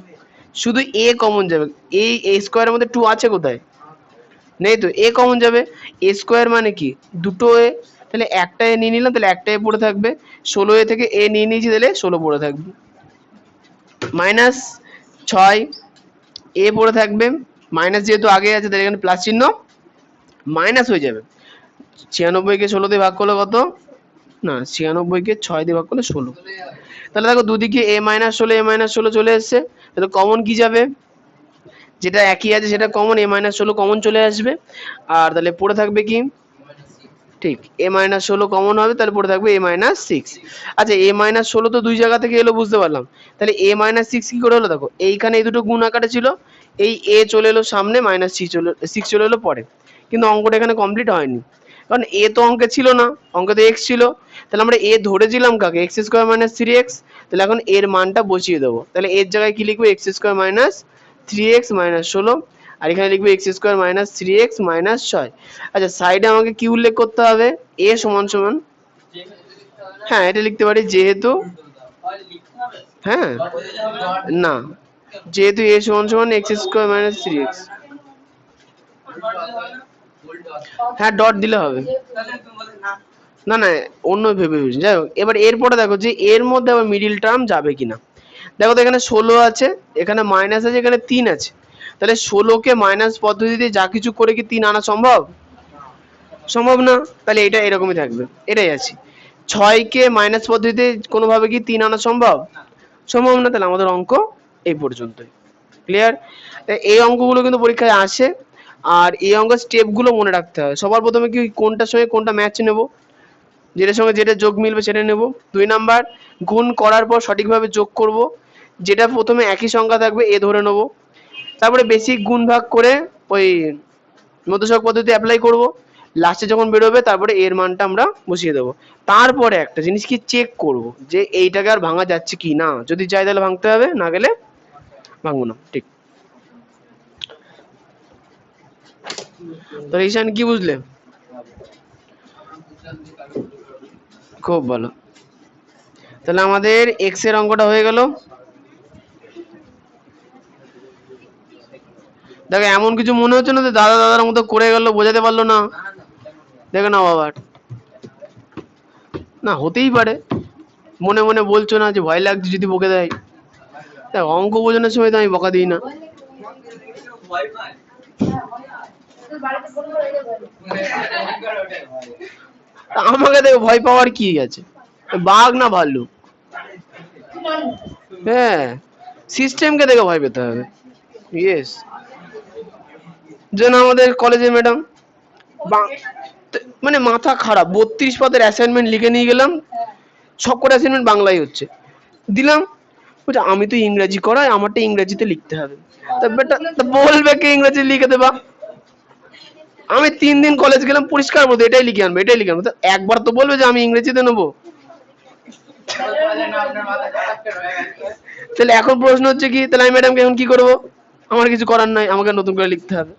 শুধু a কমন যাবে। এই a স্কোয়ারের মধ্যে 2 আছে কোথায়, নেই তো, a কমন যাবে। a স্কোয়ার মানে কি দুটো a, তাহলে একটা a নিয়ে নিলাম, তাহলে একটা a পড়ে থাকবে, 16a থেকে a নিয়ে নিয়েছি, তাহলে 16 পড়ে থাকবে, -6 a পড়ে থাকবে, মাইনাস যেহেতু আগে আছে তাহলে এখানে প্লাস চিহ্ন মাইনাস হয়ে যাবে। 96-কে 16 দিয়ে ভাগ করলে কত, না 96-কে 6 দিয়ে ভাগ করলে 16, তাহলে দেখো দুদিকে a -16 চলে এসছে, তাহলে কমন কি যাবে, যেটা একই আছে সেটা কমন, a -16 কমন চলে আসবে, আর তাহলে পড়ে থাকবে কি, ঠিক a -16 কমন হবে, তাহলে পড়ে থাকবে a -6। আচ্ছা a -16 তো দুই জায়গা থেকে এলো বুঝতে পারলাম, তাহলে a -6 কি করে হলো, দেখো এইখানে এই দুটো গুণ আকারে ছিল, এই a চলে এলো সামনে, -6 চলে এলো পরে, কিন্তু অঙ্কটা এখানে কমপ্লিট হয়নি, কারণ a তো অঙ্কে ছিল না, অঙ্কে তো x ছিল, তাহলে আমরা a ধরেছিলাম কাকে x² - 3x, তাহলে এখন এর মানটা বসিয়ে দেবো, তাহলে এর জায়গায় কি লিখবো x² - 3x - 16, আর এখানে লিখবো x² - 3x - 6। আচ্ছা সাইডে আমাকে কি উল্লেখ করতে হবে, a সমান সমান, হ্যাঁ এটা লিখতে পারি যেহেতু, হ্যাঁ না যেহেতু a সমান সমান x² - 3x, হ্যাঁ ডট দিলে হবে, না না অন্য ভেবে ভেবেছি, যাই হোক এবার এরপরে দেখো যে এর মধ্যে আবার মিডিল টার্ম যাবে কিনা। দেখো তো এখানে 16 আছে, এখানে মাইনাস আছে, এখানে 3 আছে, তাহলে 16-কে মাইনাস পদ্ধতিতে যা কিছু করে কি 3 আনা সম্ভব, সম্ভব না, তাহলে এটা এরকমই থাকবে, এটাই আছে। 6-কে মাইনাস পদ্ধতিতে কোনোভাবে কি 3 আনা সম্ভব, সম্ভব না, তাহলে আমাদের অঙ্ক এই পর্যন্তই। ক্লিয়ার, এই অঙ্কগুলো কিন্তু পরীক্ষায় আসে, আর এই অঙ্কের স্টেপগুলো মনে রাখতে হয়। সবার প্রথমে কি কোনটার সঙ্গে কোনটা ম্যাচ নেব, যেটার সঙ্গে যেটা যোগ মিলবে সেটা নেব। 2 নাম্বার গুণ করার পর সঠিকভাবে যোগ করব, যেটা প্রথমে একই সংখ্যা থাকবে এ ধরে নেব, তারপরে বেসিক গুণ ভাগ করে ওই মধ্যছক পদ্ধতি অ্যাপ্লাই করব, লাস্টে যখন বেরোবে তারপরে এর মানটা আমরা বসিয়ে দেবো। তারপরে একটা জিনিস কি চেক করব যে এইটাকে আর ভাঙা যাচ্ছে কি না, যদি যাই তাহলে ভাঙতে হবে, না গেলে ভাঙবো না, ঠিক। তো ঈশান কি বুঝলে, খুব ভালো, তাহলে আমাদের এক্স এর অঙ্কটা হয়ে গেল। দেখো এমন কিছু মনে হচ্ছে না যে দাদা দাদার মতো করে গেল, বোঝাতে পারলো না, দেখে নাও আবার, না হতেই পারে মনে মনে বলছো না যে ভয় লাগছে যদি বকে দেয়, দেখ অঙ্ক বোঝানোর সময় তো আমি বকা দিই না, আমাকে দেখো ভয় পাওয়ার কি আছে, বাঘ না ভাল্লুক, হ্যাঁ সিস্টেমকে দেখে ভয় পেতে হবে। ইয়েস, যেন আমাদের কলেজের ম্যাডাম মানে মাথা খারাপ, 32 পাতার অ্যাসাইনমেন্ট লিখে নিয়ে গেলাম, সবকটা অ্যাসাইনমেন্ট বাংলায় হচ্ছে, দিলাম বলছে আমি তো ইংরেজি করাই, আমারটা ইংরেজিতে লিখতে হবে, তা বেটা তা বলবে কে ইংরেজি লিখে দেবা, আমি 3 দিন কলেজ গেলাম পরিষ্কার বলতে এটাই লিখে আনবো এটাই লিখে আনবো, তো একবার তো বলবে যে আমি ইংরেজিতে নেবো। তাহলে এখন প্রশ্ন হচ্ছে কি, তাহলে আমি ম্যাডামকে এখন কি করবো, আমার কিছু করার নাই, আমাকে নতুন করে লিখতে হবে,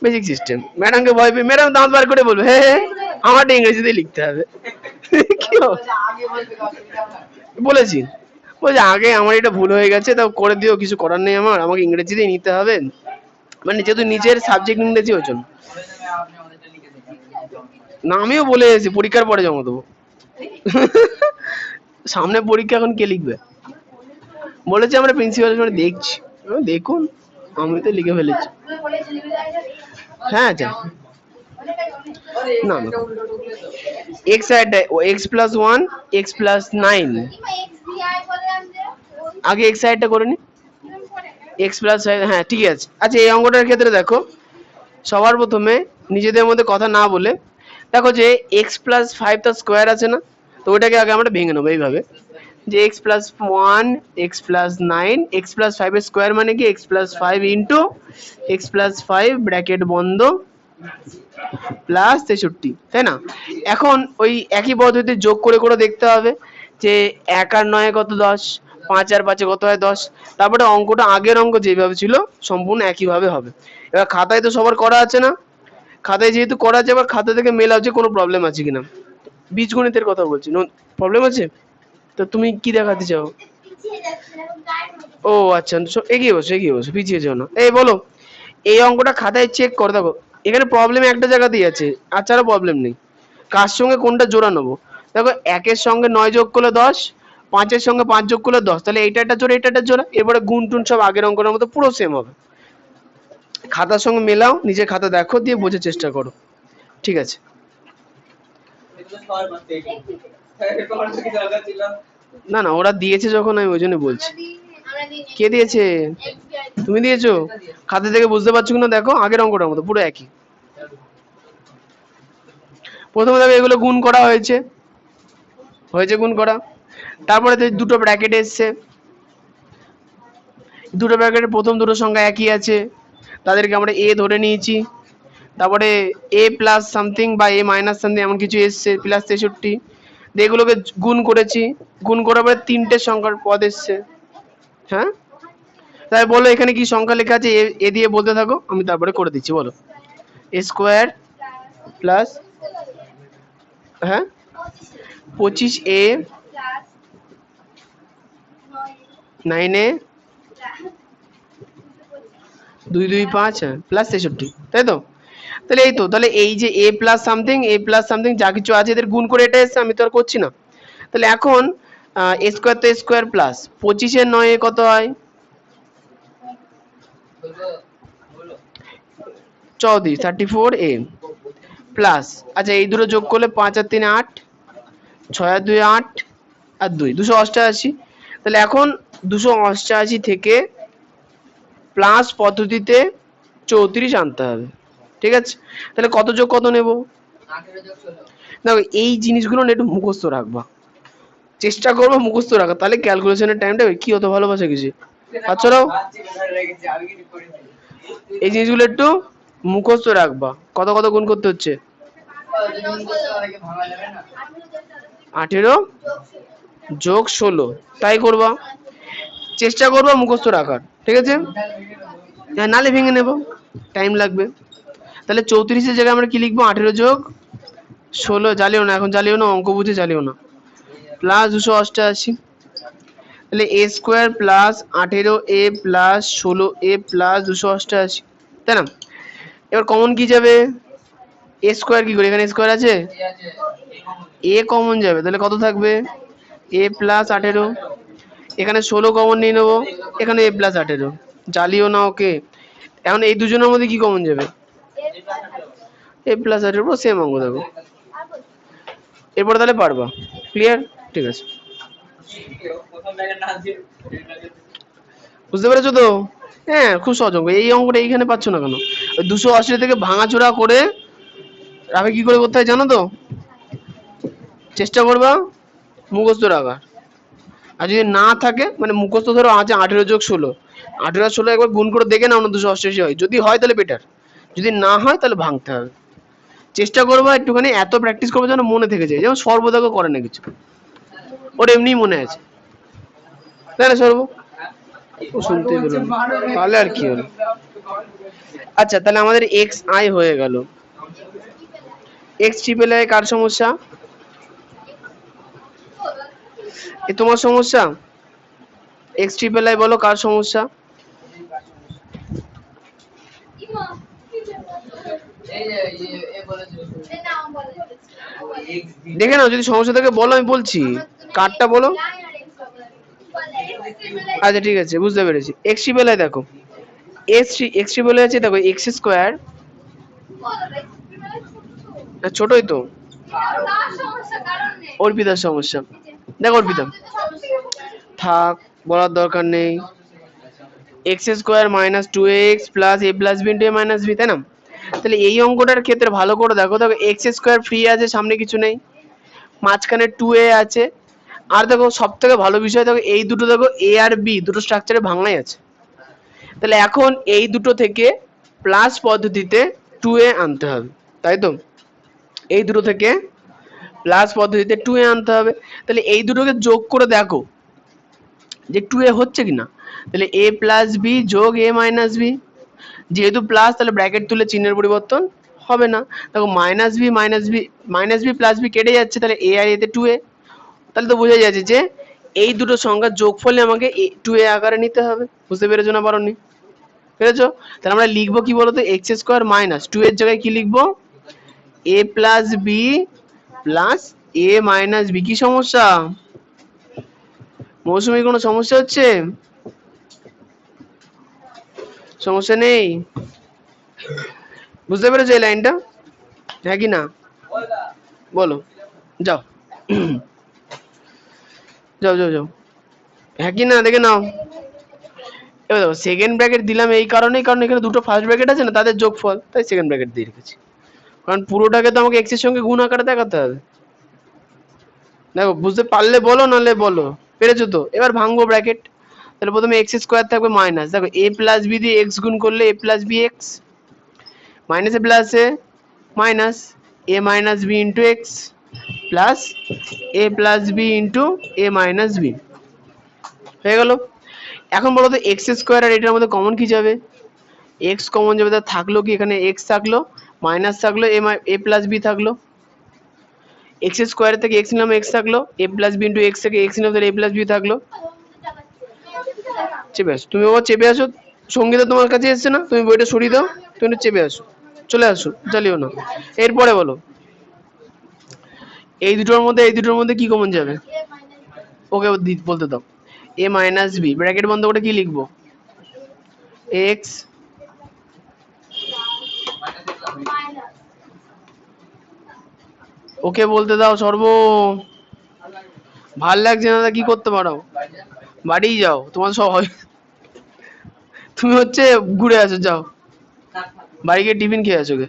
বেসিক সিস্টেম। ম্যাডামকে ভয় পেয়ে ম্যাডাম দাঁত বার করে বলবে হ্যাঁ হ্যাঁ আমারটা ইংরেজিতে লিখতে হবে, কি বলেছি, বলছে আগে আমার এটা ভুল হয়ে গেছে তাও করে দিও, কিছু করার নেই আমার, আমাকে ইংরেজিতেই নিতে হবে, মানে যেহেতু নিজের সাবজেক্ট ইংরেজি ওই জন্য। না আমিও বলে এসেছি পরীক্ষার পরে জমা দেবো, সামনে পরীক্ষা এখন কে লিখবে, বলেছে আমরা প্রিন্সিপালের সামনে দেখছি, দেখুন আমি তো লিখে ফেলেছি। হ্যাঁ যা না না x x plus one x plus nine, আগে এক্স সাইডটা করে নি, এক্স প্লাস, হ্যাঁ ঠিক আছে। আচ্ছা এই অঙ্কটার ক্ষেত্রে দেখো সবার প্রথমে নিজেদের মধ্যে কথা না বলে দেখো যে এক্স প্লাস ফাইভ তার স্কোয়ার আছে না, তো ওইটাকে আগে আমরা ভেঙে নেবো এইভাবে যে x plus one x plus nine x plus ফাইভের স্কোয়ার মানে কি x plus five into X plus five bracket বন্ধ প্লাস 63, তাই না? এখন ওই একই পদ্ধতিতে যোগ করে করে দেখতে হবে যে 1 আর 9 কত 10, 5 আর 5 কত হয় 10, তারপরে অঙ্কটা আগের অঙ্ক যেভাবে ছিল সম্পূর্ণ একইভাবে হবে। এবার খাতায় তো সবার করা আছে না, খাতায় যেহেতু করা আছে এবার খাতা থেকে মেলাও যে কোনো প্রবলেম আছে কিনা, বীজগণিতের কথা বলছি, প্রবলেম আছে? তো তুমি কি দেখাতে চাও? ও আচ্ছা, এগিয়ে বসো পিছিয়ে যাও না। এই বলো এই অঙ্কটা খাতায় চেক করে দেখো, এখানে প্রবলেম একটা জায়গাতেই আছে, আচ্ছা প্রবলেম নেই, কার সঙ্গে কোনটা জোড়া নেবো। দেখো 1-এর সঙ্গে 9 যোগ করলে 10, 5-এর সঙ্গে 5 যোগ করলে 10, তাহলে এইটা একটা জোড়া এটা একটা জোড়া, এরপরে গুণ টুন সব আগের অঙ্কটার মতো পুরো সেম হবে। খাতার সঙ্গে মেলাও, নিজের খাতা দেখো দিয়ে বোঝার চেষ্টা করো, ঠিক আছে? না না ওরা দিয়েছে যখন আমি ওই জন্য বলছি। কে দিয়েছে? তুমি দিয়েছো? খাতা থেকে বুঝতে পারছো কিনা দেখো, আগের অঙ্কটার মতো পুরো একই। প্রথমে দেখো এগুলো গুণ করা হয়েছে, গুণ করা, তারপরে দুটো ব্র্যাকেট এসছে, দুটো ব্র্যাকেটের প্রথম দুটো সংখ্যা একই আছে, তাদেরকে আমরা এ ধরে নিয়েছি, তারপরে এ প্লাস সামথিং বা এ মাইনাস সামথিং এমন কিছু এসছে প্লাস 63, এগুলোকে গুণ করেছি, গুণ করার পরে 3টে সংখ্যার পদ এসছে। হ্যাঁ তাই বলো এখানে কি সংখ্যা লেখা আছে, এ দিয়ে বলতে থাকো আমি তারপরে করে দিচ্ছি। বলো এ স্কোয়ার প্লাস, হ্যাঁ 25a 9a 225 প্লাস 63, তাই তো? তাহলে এই তো, তাহলে এই যে এ প্লাস সামথিং যা কিছু আছে এদের গুণ করে এটা এসছে, আমি তো আর করছি না। তাহলে এখন এ স্কোয়ার তো এ স্কোয়ার প্লাস 25-এর 9 কত হয় 34a প্লাস, আচ্ছা এই দুটো যোগ করলে 5 আর 3 8, 6 আর 2 8 আর 2 288, তাহলে এখন 288 থেকে প্লাস পদ্ধতিতে 34 আনতে হবে, ঠিক আছে? তাহলে কত যোগ কত নেব, দেখো এই জিনিসগুলো না একটু মুখস্থ রাখবা, চেষ্টা করবো মুখস্থ রাখা, তাহলে ক্যালকুলেশনের টাইমটা কি হতে ভালোবাসে কিছু আচ্ছা এই জিনিসগুলো একটু মুখস্থ রাখবা। কত কত গুণ করতে হচ্ছে, 18 যোগ 16, তাই করবা, চেষ্টা করবা মুখস্থ রাখার, ঠিক আছে? হ্যাঁ নালে ভেঙে নেব, টাইম লাগবে। তাহলে 34-এর জায়গায় আমরা কি লিখবো, 18 যোগ 16, জ্বালিও না এখন, জ্বালিও না, অঙ্ক বুঝে জ্বালিও না, প্লাস 288, তাহলে A square plus 18a plus 16a plus 288, তাই না? এবার কমন কি যাবে, এ স্কোয়ার কি করে, এখানে স্কোয়ার আছে, এ কমন যাবে, তাহলে কত থাকবে এ প্লাস 18, এখানে 16 কমন নিয়ে নেবো, এখানে এ প্লাস 18, জ্বালিও না ওকে। এখন এই দুজনের মধ্যে কি কমন যাবে, এ প্লাস 18, সেম অঙ্ক দেখো, এরপরে তাহলে পারবা, ক্লিয়ার? ঠিক আছে, বুঝতে পেরেছো তো? হ্যাঁ খুব সহজ অঙ্ক, এই অঙ্কটা এইখানে পাচ্ছ না কেন, 280 থেকে ভাঙাচোরা করে রাখে কি করে করতে হয় জানো তো, চেষ্টা করবা মুখস্থ রাখার, আর যদি না থাকে মানে মুখস্থ ধরো আছে 18 যোগ 16, 18 আর 16 একবার গুণ করে দেখে নাও না 288 হয়, যদি হয় তাহলে বেটার, যদি না হয় তাহলে ভাঙতে হবে। চেষ্টা করবো একটুখানি, এত প্র্যাকটিস করবো যেন মনে থেকে যায়, যেমন সর্বদাকে করে না কিছু, ওর এমনি মনে আছে, তাই না সর্ব? ও শুনতেই পেল না, তাহলে আর কি হলো। আচ্ছা তাহলে আমাদের এক্স আই হয়ে গেল, এক্স ট্রিপল আই কার সমস্যা, এ তোমার সমস্যা, এক্স ট্রিপল আই বলো কার সমস্যা, দেখে নাও যদি সমস্যা থাকে বলো, আমি বলছি কারটা বলো। আচ্ছা ঠিক আছে বুঝতে পেরেছি, এক্স ট্রিপল আই দেখো এক্স3 বলে আছে, দেখো এক্স স্কোয়ার ছোটই তো, অর্পিতার সমস্যা। দেখো অর্পিতা থাক, বলার দরকার নেই। X square minus 2x plus a plus b into a minus b, তাই না? তাহলে এই অঙ্কটার ক্ষেত্রে ভালো করে দেখো, দেখো এক্স স্কোয়ার ফ্রি আছে, সামনে কিছু নেই, মাঝখানে 2a আছে। আর দেখো সব থেকে ভালো বিষয়, দেখো এই দুটো, দেখো a আর b দুটো স্ট্রাকচারে ভাঙাই আছে। তাহলে এখন এই দুটো থেকে প্লাস পদ্ধতিতে 2a আনতে হবে, তাই তো? এই দুটো থেকে প্লাস পদ্ধতিতে 2a আনতে হবে। তাহলে এই দুটোকে যোগ করে দেখো যে 2a হচ্ছে কিনা। তাহলে a প্লাস বি যোগ a মাইনাস বি, যেহেতু প্লাস তাহলে ব্র্যাকেট তুলে চিহ্নের পরিবর্তন হবে না। দেখো মাইনাস বি প্লাস বি কেটে যাচ্ছে, তাহলে a আর এতে 2a। তাহলে তো বোঝা যাচ্ছে যে এই দুটো সংখ্যার যোগফলে আমাকে 2a আকারে নিতে হবে। বুঝতে পেরেছো না পারোনি? পেরেছো? তাহলে আমরা লিখবো কি বলতো, এক্স স্কোয়ার মাইনাস 2 এর জায়গায় কি লিখবো, a plus B plus a minus B. কি সমস্যা মৌসুমী, কোনো সমস্যা হচ্ছে? সমস্যা নেই? বুঝতে পেরেছো এই লাইনটা? হ্যাঁ কি না বলো, যাও যাও যাও যাও, হ্যাঁ কি না দেখে নাও। এবার দেখো সেকেন্ড ব্র্যাকেট দিলাম এই কারণেই, কারণ এখানে দুটো ফার্স্ট ব্র্যাকেট আছে না, তাদের যোগফল, তাই সেকেন্ড ব্র্যাকেট দিয়ে রেখেছি। কারণ পুরোটাকে তো আমাকে এক্স এর সঙ্গে গুণ আকারে দেখাতে হবে। দেখো বুঝতে পারলে বলো, নাহলে বলো। পেরেছো তো? এবার ভাঙবো ব্র্যাকেট। তাহলে প্রথমে এক্স স্কোয়ার থাকবে মাইনাস, দেখো এ প্লাস বি দিয়ে এক্স গুণ করলে এ প্লাস বি এক্স, মাইনাসে প্লাসে minus A minus B into X plus A plus B into A minus B. হয়ে গেল। এখন বলো তো এক্স স্কোয়ার আর এটার মধ্যে কমন কি যাবে? এক্স কমন যাবে, তা থাকলো কি, এখানে এক্স থাকলো, মাইনাস থাকলো, এ প্লাস বি থাকলো। এক্স স্কোয়ার থেকে এক্স নিলাম, এক্স থাকলো, এ প্লাস বি ইন্টু এক্স থেকে এক্স নিলাম, তাহলে এ প্লাস বি থাকলো। চেপে আসো, তুমি বাবা চেপে আসো। সঙ্গীতা তোমার কাছে এসছে না, তুমি বইটা সরিয়ে দাও, তুমি একটু চেপে আসো, চলে আসো, জ্বালিও না। এরপরে বলো এই দুটোর মধ্যে কি কমন যাবে? ওকে বলতে দাও। এ মাইনাস বি ব্র্যাকেট বন্ধ করে কি লিখবো, এক্স ওকে বলতে দাও সর্ব। ভাল লাগছে না, কি করতে পারো? বাড়ি যাও, তোমার সব হয়। তুমি হচ্ছে ঘুরে আসো, যাও বাড়ি গিয়ে টিফিন খেয়ে আসো গে।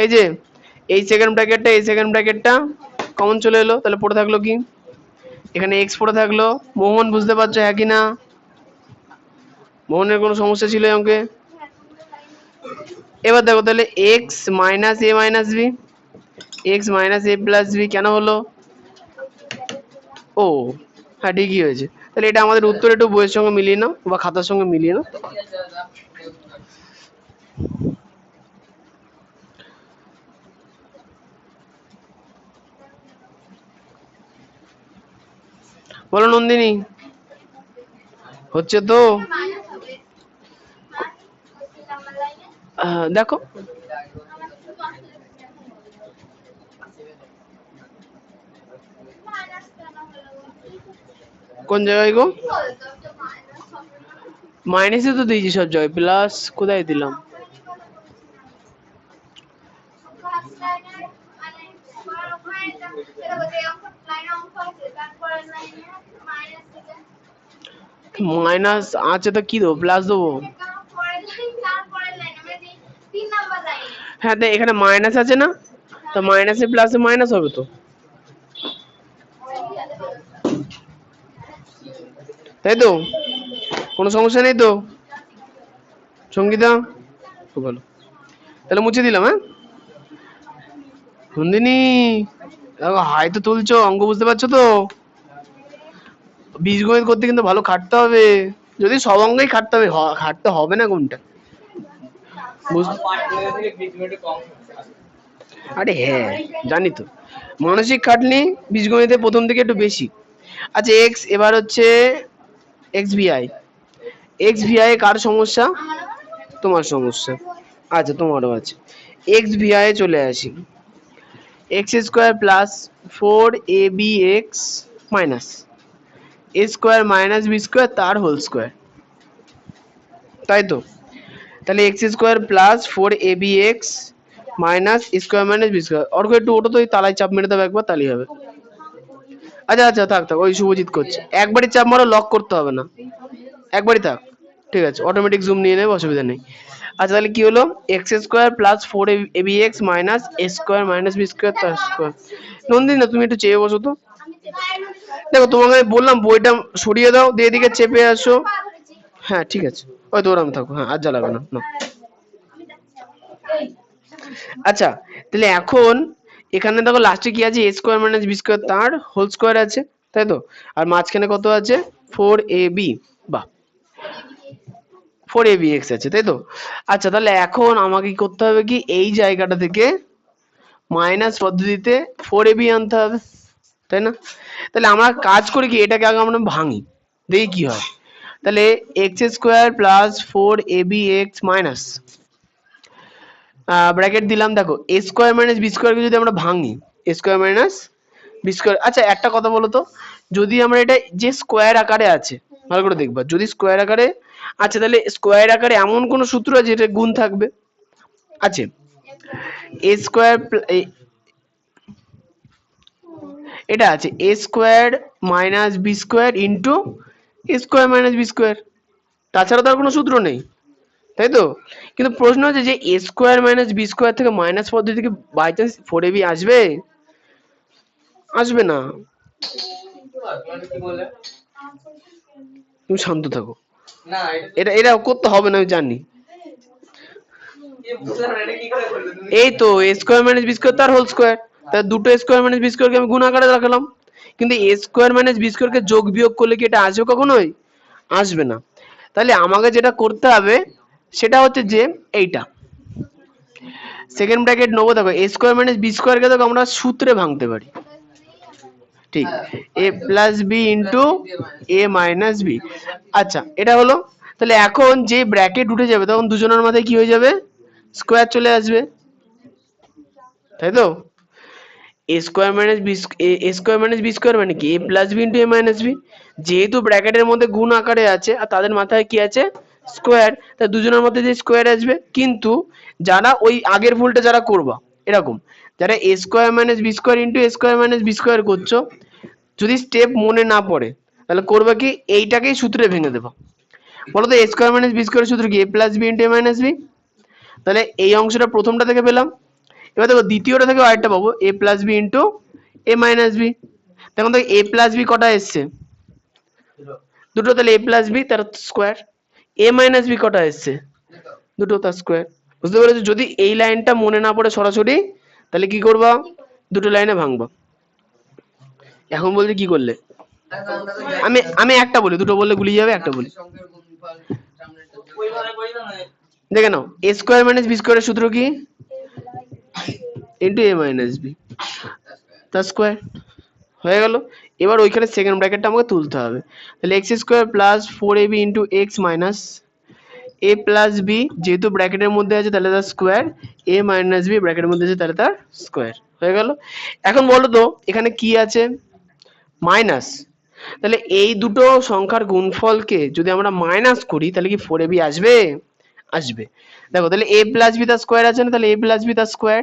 এই যে এই সেকেন্ড ব্র্যাকেটটা কমন চলে এলো, তাহলে পড়ে থাকলো কি, এখানে এক্স পড়ে থাকলো। মোহন বুঝতে পারছো হ্যাঁ কি না? মোহনের কোনো সমস্যা ছিল এই অঙ্কে? এবার দেখো তাহলে x minus A minus B, x minus A plus B কেন হলো? ও হ্যাঁ ঠিকই হয়েছে। তাহলে এটা আমাদের উত্তর, একটু বইয়ের সঙ্গে মিলিয়ে নাও বা খাতার সঙ্গে মিলিয়ে নাও। বলো নন্দিনী, হচ্ছে তো? দেখো কোন জায়গায় গো, মাইনাসে তো দিয়েছি সব জায়গায়, প্লাস কোথায় দিলাম? মাইনাস আছে তো কি দেবো, প্লাস দেবো? হ্যাঁ তো এখানে মাইনাস আছে না, তো মাইনাসে প্লাসে মাইনাস হবে তো, তাই তো? কোনো সমস্যা নেই তো সঙ্গীতা? খুব ভালো, তাহলে মুছে দিলাম। হ্যাঁ নন্দিনী, দেখো হাই তো তুলছো, অঙ্ক বুঝতে পারছো তো? বীজগণিত করতে কিন্তু ভালো খাটতে হবে, যদি সব অঙ্গেই খাটতে হবে, খাটতে হবে না কোনটা? আরে হ্যাঁ জানি তো, মানসিক খাটনি বীজগণিতে প্রথম থেকে একটু বেশি। আচ্ছা এক্স, এবার হচ্ছে এক্স ভিআই। এক্স ভিআই কার সমস্যা? তোমার সমস্যা। আচ্ছা তোমারও আছে। এক্স ভিআই চলে আসি, X square plus 4ab X minus A square minus B square তার হোল স্কোয়ার, তাই তো? তাহলে X square plus 4ab(x) minus square minus B square. Arko একটু ওটা তো ওই তালায় চাপ মেরে দেবে একবার, তাহলেই হবে। আচ্ছা আচ্ছা, থাক থাক, ওই শুভজিৎ করছে, একবারই চাপ মারো, লক করতে হবে না, একবারই থাক, ঠিক আছে, অটোমেটিক জুম নিয়ে নেবে, অসুবিধা নেই। আচ্ছা তাহলে কি হলো, X square plus 4ab(x) minus A square minus B square তার স্কোয়ার। নন্দিনী, তুমি একটু চেয়ে বসো তো। দেখো তোমাকে আমি বললাম বইটা সরিয়ে দাও, দিয়ে এদিকে চেপে আসো। হ্যাঁ ঠিক আছে, ওই তো ওরম থাকো, হ্যাঁ আর জ্বালাবে না, না। আচ্ছা তাহলে এখন এখানে দেখো লাস্টে কি আছে, A square minus B square তার হোল স্কোয়ার আছে, তাই তো? আর মাঝখানে কত আছে, 4ab, বাহ, 4ab(x) আছে, তাই তো? আচ্ছা তাহলে এখন আমাকে কি করতে হবে, কি এই জায়গাটা থেকে মাইনাস পদ্ধতিতে 4ab আনতে হবে, তাই না? তাহলে আমরা কাজ করি কি, এটাকে আগে আমরা ভাঙি, দেখি কি হয়। তাহলে X square plus 4ab(x) minus bracket দিলাম, দেখো এ স্কোয়ার মাইনাস বি স্কোয়ারকে যদি আমরা ভাঙি, এ স্কোয়ার মাইনাস বি স্কোয়ার। আচ্ছা একটা কথা বলো তো, যদি আমরা এটা যে স্কোয়ার আকারে আছে, ভালো করে দেখবা, যদি স্কোয়ার আকারে আচ্ছা, তাহলে স্কোয়ার আকারে এমন কোন সূত্র আছে যেটা গুণ থাকবে? আছে, এ স্কোয়ার, এটা আছে A square minus B square into A square minus B square, তাছাড়া তো আর কোনো সূত্র নেই, তাই তো? কিন্তু প্রশ্ন হচ্ছে যে এ স্কোয়ার মাইনাস বি স্কোয়ার থেকে মাইনাস পদ্ধতি থেকে বাই চান্স 4ab আসবে? আসবে না। তুমি শান্ত থাকো, এটা এটা করতে হবে না, আমি জানি। এই তো এ স্কোয়ার মাইনাস বি স্কোয়ার তার হোল স্কোয়ার, তার দুটো স্কোয়ার মাইনাস বি স্কোয়ারকে আমি গুণ আকারে রাখলাম, কিন্তু এ স্কোয়ার মাইনাস বি স্কোয়ারকে যোগ বিয়োগ করলে কি এটা আসবে কখনোই? আসবে না। তাহলে আমাকে যেটা করতে হবে সেটা হচ্ছে যে এইটা সেকেন্ড ব্র্যাকেট নেবো, দেখো এ স্কোয়ার মাইনাস বি স্কোয়ারকে দেখো আমরা সূত্রে ভাঙতে পারি, ঠিক, এ plus B into A minus B. আচ্ছা এটা হলো, তাহলে এখন যে ব্র্যাকেট উঠে যাবে তখন দুজনের মাথায় কি হয়ে যাবে, স্কোয়ার চলে আসবে, তাই তো? এ স্কোয়ার মাইনাস বি, এ স্কোয়ার মাইনাস বি স্কোয়ার মানে কি, এ plus B into A minus B, যেহেতু ব্র্যাকেটের মধ্যে গুণ আকারে আছে আর তাদের মাথায় কি আছে, স্কোয়ার, তাই দুজনের মধ্যে যে স্কোয়ার আসবে। কিন্তু যারা ওই আগের ভুলটা যারা করবা এরকম, যারা A square minus B square into A square minus B square করছো, যদি স্টেপ মনে না পড়ে তাহলে করবা কি, এইটাকেই সূত্রে ভেঙে দেবো। বলো তো এ স্কোয়ার মাইনাস বি স্কোয়ার সূত্র কি, এ plus B into A minus B. তাহলে এই অংশটা প্রথমটা থেকে পেলাম, এবার দেখো দ্বিতীয়টা থেকে আরেকটা পাবো, এ plus B into A minus B. দেখুন তো এ প্লাস বি কটা এসছে, দুটো, তাহলে এ প্লাস বি তার স্কোয়ার। এ মাইনাস বি কটা এসছে, দুটো, তার স্কোয়ার। বুঝতে পেরেছো? যদি এই লাইনটা মনে না পড়ে সরাসরি, তাহলে কি করবা, দুটো লাইনে ভাঙবা। এখন বলছি কি করলে, আমি আমি একটা বলি, দুটো বললে গুলিয়ে যাবে, একটা বলি, দেখে নাও, এ স্কোয়ার মাইনাস বি স্কোয়ারের সূত্র কি, ইন্টু এ মাইনাস বি তার স্কোয়ার, হয়ে গেল। এবার ওইখানে সেকেন্ড ব্র্যাকেটটা আমাকে তুলতে হবে, তাহলে X square plus 4ab into X minus A plus B, যেহেতু ব্র্যাকেটের মধ্যে আছে তাহলে তার স্কোয়ার, এ মাইনাস বি ব্র্যাকেটের মধ্যে আছে তাহলে তার স্কোয়ার, হয়ে গেল। এখন বলো তো এখানে কি আছে, মাইনাস, তাহলে এই দুটো সংখ্যার গুণফলকে যদি আমরা মাইনাস করি তাহলে কি 4ab আসবে? আসবে। দেখো তাহলে এ প্লাস বি তার স্কোয়ার আছে না, তাহলে এ প্লাস বি তার স্কোয়ার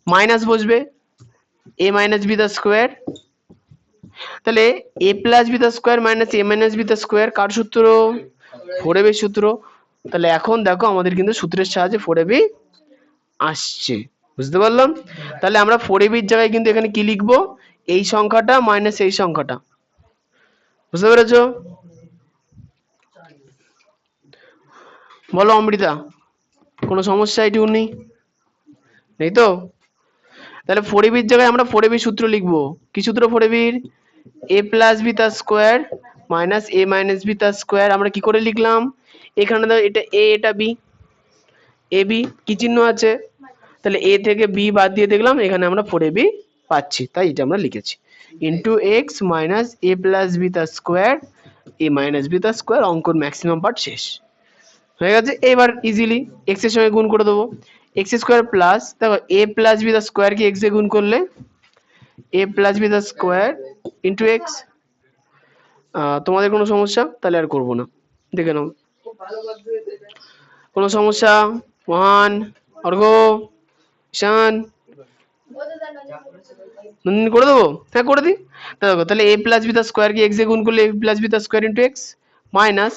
মাইনাস বসবে এ মাইনাস বি তার স্কোয়ার, তাহলে এ প্লাস বি তার square minus A minus B তার স্কোয়ার কার সূত্র, 4ab এর সূত্র। তাহলে এখন দেখো আমাদের কিন্তু সূত্রের সাহায্যে 4ab আসছে, বুঝতে পারলাম? তাহলে আমরা 4ab এর জায়গায় কিন্তু এখানে কি লিখবো, এই সংখ্যাটা মাইনাস এই সংখ্যাটা, বুঝতে পেরেছো? বলো অমৃতা, কোনো সমস্যা এটিও নেই, নেই তো? তাহলে 4ab এর জায়গায় আমরা 4ab সূত্র লিখবো, কি সূত্র 4ab এর, এ প্লাস বি তার square minus A minus B তার স্কোয়ার। আমরা কি করে লিখলাম, এখানে দাও এটা এ এটা বি, এ বি কি চিহ্ন আছে, তাহলে এ থেকে বি বাদ দিয়ে দেখলাম এখানে আমরা 4ab পাচ্ছি, তাই এটা আমরা লিখেছি, into X minus A plus B তার স্কোয়ার এ মাইনাস বি তার স্কোয়ার, অঙ্কর ম্যাক্সিমাম পার্ট শেষ হয়ে গেছে। এবার ইজিলি এক্স এর সঙ্গে গুণ করে দেবো, এক্স স্কোয়ার প্লাস, দেখো এ প্লাস বি তার স্কোয়ার কি এক্স এ গুণ করলে এ প্লাস বি তার স্কোয়ার ইন্টু এক্স, তোমাদের কোনো সমস্যা? তাহলে আর করবো না, দেখে নাও। কোনো সমস্যা? মহান, অর্ঘ, ঈশান, নন্দিনী করে দেবো? হ্যাঁ করে দিই। দেখো তাহলে এ প্লাস বি তার স্কোয়ার কে এক্স এ গুণ করলে এ প্লাস বি তার square into X minus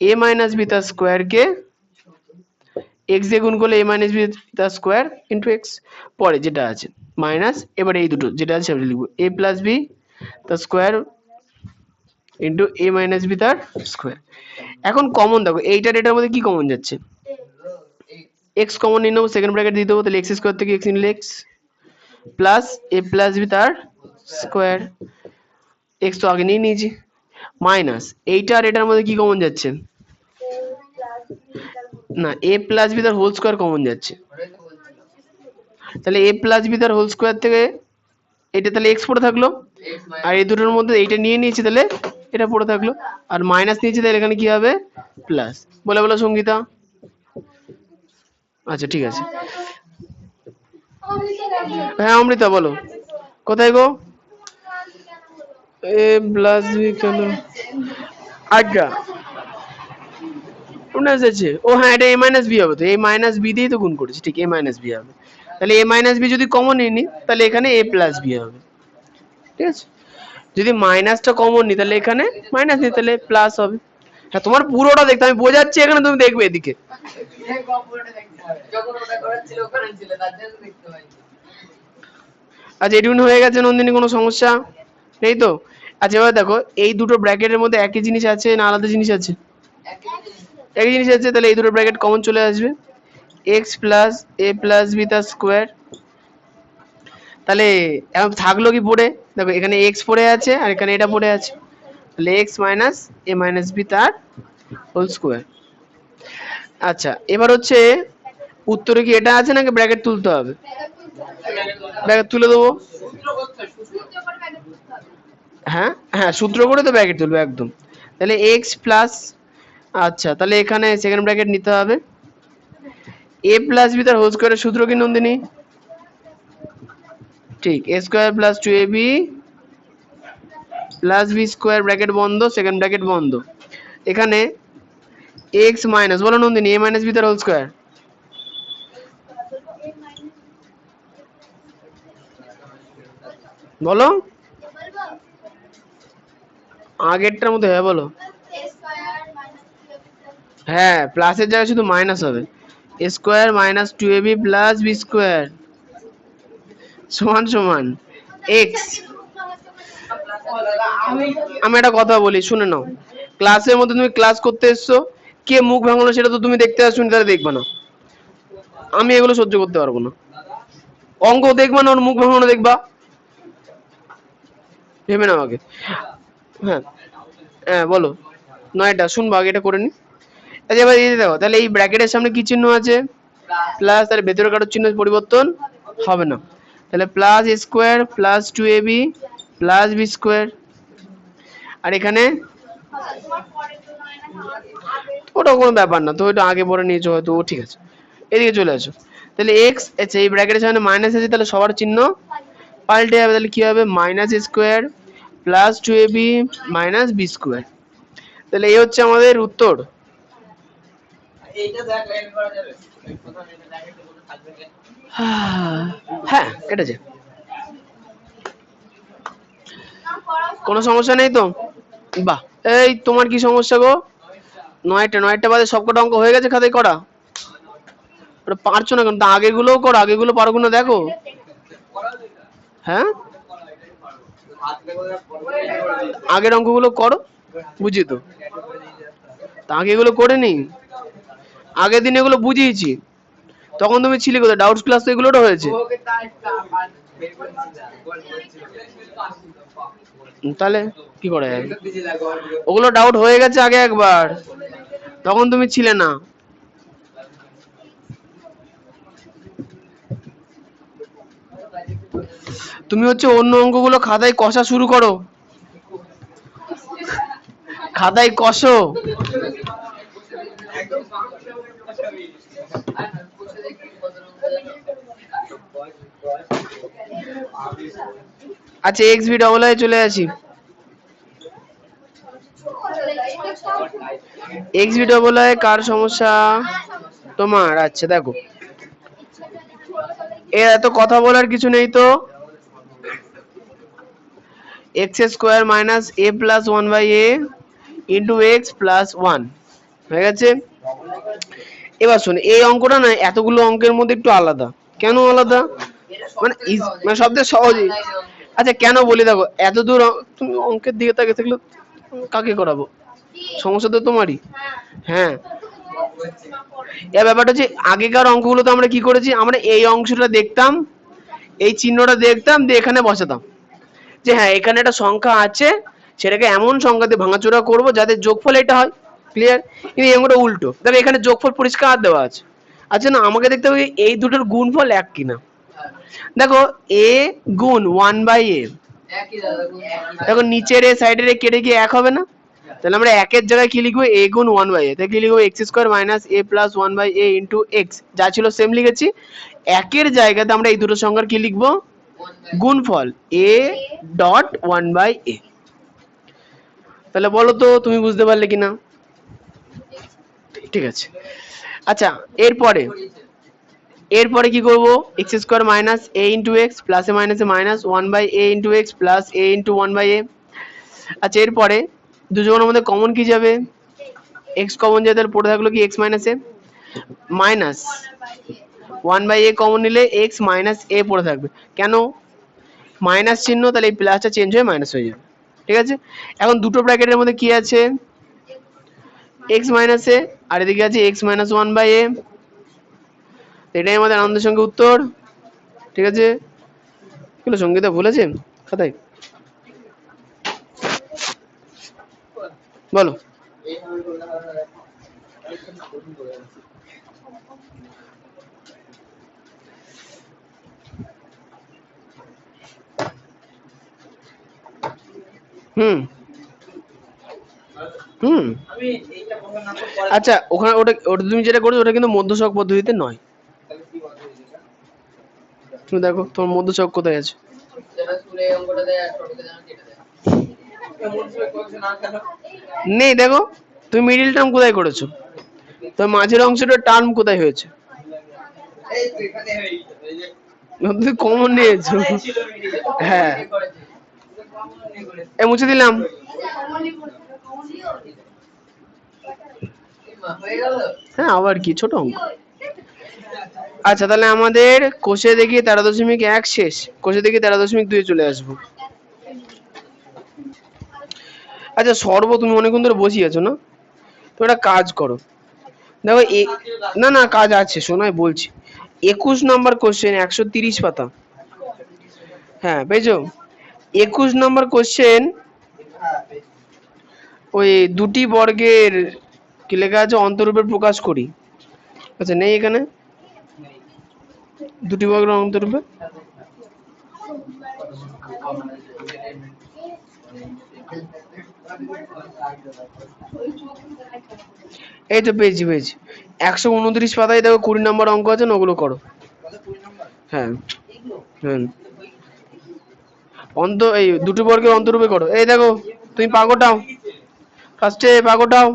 A minus B তার স্কোয়ার কে এক্স দিয়ে গুণ করলে এ মাইনাস বি তার স্কোয়ার ইন্টু এক্স। পরে যেটা আছে মাইনাস, এবারে এই দুটো যেটা আছে সেটা লিখবো এ প্লাস বি তার square into A minus B তার স্কোয়ার। এখন কমন দেখো এইটার এটার মধ্যে কি কমন যাচ্ছে? এক্স কমন নিয়ে নেবো, সেকেন্ড ব্র্যাকেট দিয়ে দেবো, তাহলে এক্স স্কোয়ার থেকে এক্স নিলে x plus A plus B তার স্কোয়ার, এক্স তো আগে নিয়ে নিয়েছি, মাইনাস এইটা আর এটার মধ্যে কি কমন যাচ্ছে? না, এ প্লাস বি তার হোল স্কোয়ার কমন যাচ্ছে, তাহলে এ প্লাস বি তার হোল স্কোয়ার থেকে এটা তাহলে এক্স পড়ে থাকলো, আর এই দুটোর মধ্যে এইটা নিয়ে নিয়েছি তাহলে এটা পড়ে থাকলো, আর মাইনাস নিয়েছি তাহলে এখানে কি হবে? প্লাস। বলে বলো সঙ্গীতা। আচ্ছা ঠিক আছে। হ্যাঁ অমৃতা বলো, কোথায় গো? এ প্লাস বি কেন? আজ্ঞা আছে, ও হ্যাঁ এটা এ মাইনাস বি হবে, তো এ মাইনাস বি দিয়েই তো গুণ করেছি, ঠিক এ মাইনাস বি হবে, তাহলে এ মাইনাস বি যদি কমন নিই তাহলে এখানে এ প্লাস বি হবে, ঠিক আছে। যদি মাইনাসটা কমন নিই তাহলে এখানে মাইনাস নিই তাহলে প্লাস হবে। হ্যাঁ তোমার পুরোটা দেখতে আমি বোঝাচ্ছি এখানে, তুমি দেখবে এদিকে। আচ্ছা এটুকুন হয়ে গেছে নন্দিনী, কোনো সমস্যা নেই তো? আচ্ছা এবার দেখো এই দুটো ব্র্যাকেটের মধ্যে একই জিনিস আছে না আলাদা জিনিস আছে? একই জিনিস আছে, তাহলে এই দুটো ব্র্যাকেট কমন চলে আসবে, x plus A plus B তার স্কোয়ার, তাহলে এখন থাকলো কি পড়ে? দেখো এখানে এক্স পড়ে আছে আর এখানে এটা পড়ে আছে, তাহলে x minus A minus B তার হোল স্কোয়ার। আচ্ছা এবার হচ্ছে উত্তরে কি এটা আছে নাকি ব্র্যাকেট তুলতে হবে? ব্র্যাকেট তুলে দেবো। হ্যাঁ হ্যাঁ সূত্র করে তো ব্র্যাকেট তুলবো একদম। তাহলে এক্স প্লাস, আচ্ছা তাহলে এখানে সেকেন্ড ব্র্যাকেট নিতে হবে, এ প্লাস বি তার হোল স্কোয়ারের সূত্র কি নন্দিনী? ঠিক A square plus two A B plus B square bracket বন্ধ, সেকেন্ড ব্র্যাকেট বন্ধ, এখানে এক্স মাইনাস, বলো নন্দিনী, এ মাইনাস বি তার হোল স্কোয়ার। বলো আগেরটার মধ্যে, হ্যাঁ বলো। হ্যাঁ প্লাসের জায়গায় শুধু মাইনাস হবে, এ square minus two A B plus B square সমান সমান এক্স। আমি একটা কথা বলি শুনে নাও, ক্লাসের মধ্যে তুমি ক্লাস করতে এসছো, কে মুখ ভাঙলো সেটা তো তুমি দেখতে আসছো, তাহলে দেখবা না, আমি এগুলো সহ্য করতে পারবো না। অঙ্ক দেখবা না, ওর মুখ ভাঙানো দেখবা, ভেবে নাও আগে। হ্যাঁ হ্যাঁ বলো, নয়টা শুনবো আগে, এটা করে নি। আচ্ছা এবার এই দেখো তাহলে এই ব্র্যাকেটের সামনে কি চিহ্ন আছে? প্লাস, তার ভেতরে কারোর চিহ্ন পরিবর্তন হবে না, তাহলে plus A square plus two A B plus B square, আর এখানে ওটা কোনো ব্যাপার না তো, ওইটা আগে পরে নিয়েছো হয়তো, ও ঠিক আছে। এদিকে চলে আসো, তাহলে এক্স, আচ্ছা এই ব্র্যাকেটের সামনে মাইনাস আছে তাহলে সবার চিহ্ন পাল্টে যাবে, তাহলে কি হবে? Minus square plus two A B minus B square, তাহলে এই হচ্ছে আমাদের উত্তর। হ্যাঁ কেটেছে, কোনো সমস্যা নেই তো? বাহ, এই তোমার কি সমস্যা গো? নয়টা বাদে সবকটা অঙ্ক হয়ে গেছে খাতায় করা? ওটা পারছো না কেন? তা আগেগুলোও করো, আগেগুলো পারো কিনা দেখো। হ্যাঁ আগের অঙ্কগুলো করো, বুঝি তো, তা আগে এগুলো করে নি, আগের দিন এগুলো বুঝিয়েছি, তখন তুমি ছিলে কোথায়? ডাউটস ক্লাস তো এগুলোটা হয়েছে। তাহলে কি করে যাবে? ওগুলো ডাউট হয়ে গেছে আগে একবার, তখন তুমি ছিলে না। তুমি হচ্ছে অন্য অঙ্কগুলো খাতায় কষা শুরু করো, খাতায় কষো। আচ্ছা এক্স ভি ডবল চলে আসি, এক্স ভি ডবল আই কার সমস্যা? তোমার। আচ্ছা দেখো, এর এত কথা বলার কিছু নেই তো। X square minus A plus one by A into X plus one হয়ে গেছে। এবার শোন, এই অঙ্কটা না এতগুলো অঙ্কের মধ্যে একটু আলাদা। কেন আলাদা? মানে সবচেয়ে সহজই। আচ্ছা কেন বলি, দেখো এত দূর তুমি অঙ্কের দিকে তাকিয়ে থাকলে কাকে করাবো? সমস্যা তো তোমারই। হ্যাঁ, এর ব্যাপারটা হচ্ছে আগেকার অঙ্কগুলো তো আমরা কি করেছি, আমরা এই অংশটা দেখতাম, এই চিহ্নটা দেখতাম, দিয়ে এখানে বসাতাম যে হ্যাঁ এখানে একটা সংখ্যা আছে, সেটাকে এমন সংখ্যাতে ভাঙাচোরা করবো যাতে যোগফল এটা হয়। ক্লিয়ার? কিন্তু এই অঙ্কটা উল্টো, দেখো এখানে যোগফল পরিষ্কার দেওয়া আছে। আচ্ছা না, আমাকে দেখতে হবে এই দুটোর গুণফল এক কিনা। দেখো এ গুণ ওয়ান বাই এ, দেখো নিচের এ সাইডের এ কেটে গিয়ে এক হবে না? তাহলে আমরা একের জায়গায় কি লিখবো, এ গুণ ওয়ান বাই এ, তাই কি লিখবো X square minus A plus one by A into X, যা ছিল সেম লিখেছি। একের জায়গাতে আমরা এই দুটো সংখ্যার কি লিখবো, গুণফল এ ডট ওয়ান বাই এ। তাহলে বলো তো তুমি বুঝতে পারলে কিনা? ঠিক আছে। আচ্ছা এরপরে এরপরে কি করব, X square minus A into X প্লাসে মাইনাসে minus one by A into X plus A into one by A. আচ্ছা এরপরে দুজনের মধ্যে কমন কি যাবে, এক্স কমন যায়, তাহলে পড়ে থাকলো কি X minus A, minus one by A common নিলে এক্স মাইনাস এ পড়ে থাকবে। কেন? মাইনাস চিহ্ন, তাহলে এই প্লাসটা চেঞ্জ হয়ে মাইনাস হয়ে যাবে। ঠিক আছে, এখন দুটো ব্র্যাকেটের মধ্যে কি আছে, এক্স মাইনাস এ, আর এদিকে আছে এক্স মাইনাস ওয়ান বাই এ। এটাই আমাদের আনন্দের সঙ্গে উত্তর। ঠিক আছে, এগুলো সঙ্গীতা ভুলেছে খাতায়, বলো। হুম হুম আচ্ছা, ওখানে ওটা ওটা তুমি যেটা করছো ওটা কিন্তু মধ্যছক পদ্ধতিতে নয়। তুমি দেখো তোমার মধ্যছক কোথায় আছে। নেই, দেখো তুমি মিডিল টার্ম কোথায় করেছো, তো মাঝের অংশটা টার্ম কোথায় হয়েছে, তুমি কমন নিয়েছো। হ্যাঁ, এ মুছে দিলাম। হ্যাঁ আবার কি ছোট অঙ্ক। আচ্ছা তাহলে আমাদের কোষে দেখি 13.1 শেষ, কোষে দেখি 13.2 চলে আসবো। আচ্ছা সর্ব, তুমি অনেকক্ষণ ধরে বসিয়ে আছো না, তো একটা কাজ করো, দেখো না না কাজ আছে, শোনাই বলছি। 21 নম্বর কোশ্চেন, 130 পাতা। হ্যাঁ পেয়েছো? 21 নম্বর কোশ্চেন, ওই দুটি বর্গের কি লেখা আছে, অন্তরূপের প্রকাশ করি। আচ্ছা নেই এখানে, দুটি বর্গের অন্তরূপে, এই তো পেয়েছি পেয়েছি। 129 পাতায় দেখো 20 নম্বর অঙ্ক আছে না, ওগুলো করো। হ্যাঁ হ্যাঁ, এই দুটি বর্গের অন্তরূপে করো। এই দেখো তুমি পাগোটাও, ফার্স্টে পাগোটাও।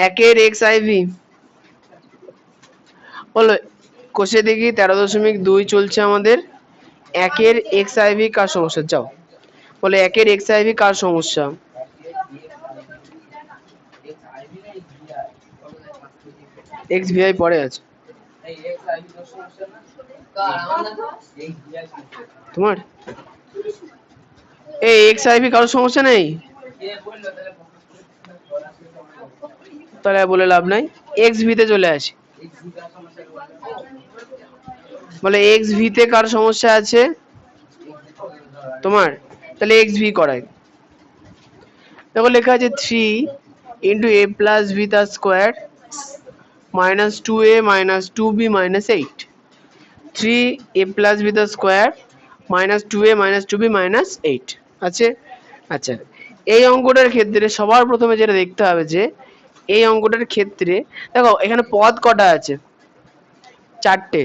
একের এক্স আইভি বলো, কোষে দেখি 13.2 চলছে আমাদের। একের এক্স আইভি কার সমস্যা, যাও বলে একের এক্স আইভি কার সমস্যা। এক্স ভিআই পরে আছে তোমার, এই এক্স আইভি কারোর সমস্যা নেই, তাহলে বলে লাভ নাই। এক্স ভিতে চলে আসি, বলে এক্স ভিতে কার সমস্যা আছে তোমার, তাহলে এক্স ভি করাই। দেখো লেখা আছে 3 ইন্টু এ প্লাস ভি তার square minus 2a minus 2b minus 8, 3 a plus B তার square minus 2a minus 2b minus 8 আছে। আচ্ছা এই অঙ্কটার ক্ষেত্রে সবার প্রথমে যেটা দেখতে হবে যে এই অঙ্কটার ক্ষেত্রে দেখো এখানে পদ কটা আছে, চারটে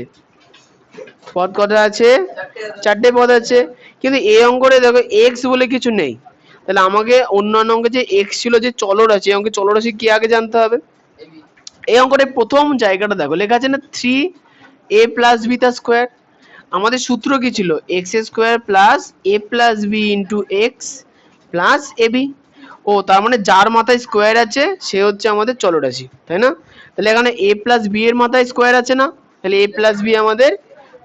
পদ কটা আছে, চারটে পদ আছে, কিন্তু এই অঙ্কটা দেখো এক্স বলে কিছু নেই, তাহলে আমাকে অন্যান্য অঙ্কে যে এক্স ছিল যে চলরাশি, এই অঙ্কে চলরাশি কি আগে জানতে হবে। এই অঙ্কটার প্রথম জায়গাটা দেখো লেখা আছে না 3a প্লাস বি তার স্কোয়ার। আমাদের সূত্র কি ছিল, X square plus A plus B into X plus A B. ও তার মানে যার মাথায় স্কোয়ার আছে সে হচ্ছে আমাদের চলরাশি, তাই না? তাহলে এখানে এ প্লাস বি এর মাথায় স্কোয়ার আছে না, তাহলে এ প্লাস বি আমাদের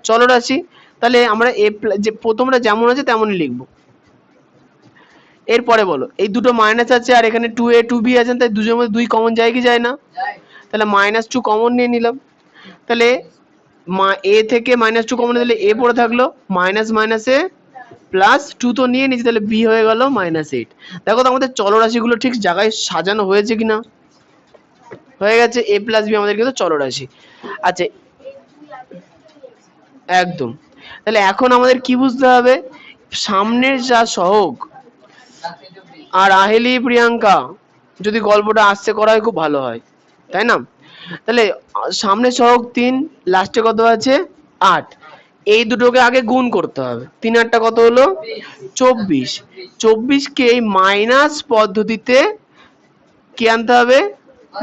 চলরাশি। তাহলে আমরা যে প্রথমটা যেমন আছে তেমনই লিখবো। এরপরে বলো, এই দুটো মাইনাস আছে আর এখানে 2a 2b আছে, তাই দুজনের মধ্যে 2 কমন যায় কি যায় না? তাহলে -2 কমন নিয়ে নিলাম। তাহলে এ থেকে -2 কমন নিলে এ পড়ে থাকলো, মাইনাস মাইনাসে +2 তো নিয়ে নিয়েছি, তাহলে বি হয়ে গেল -8। দেখো তো আমাদের চলরাশিগুলো ঠিক জায়গায় সাজানো হয়েছে কিনা। হয়ে গেছে, এ প্লাস বি আমাদের কিন্তু চলরাশি। আচ্ছা, একদম। তাহলে এখন আমাদের কি বুঝতে হবে, সামনের যা সহগ আর আহেলি প্রিয়াঙ্কা যদি গল্পটা আসতে করা হয় খুব ভালো হয়, তাই না? তাহলে সামনে সহগ 3, লাস্টে কত আছে 8, এই দুটোকে আগে গুণ করতে হবে। 3 8টা কত হলো 24। 24কে এই মাইনাস পদ্ধতিতে কি আনতে হবে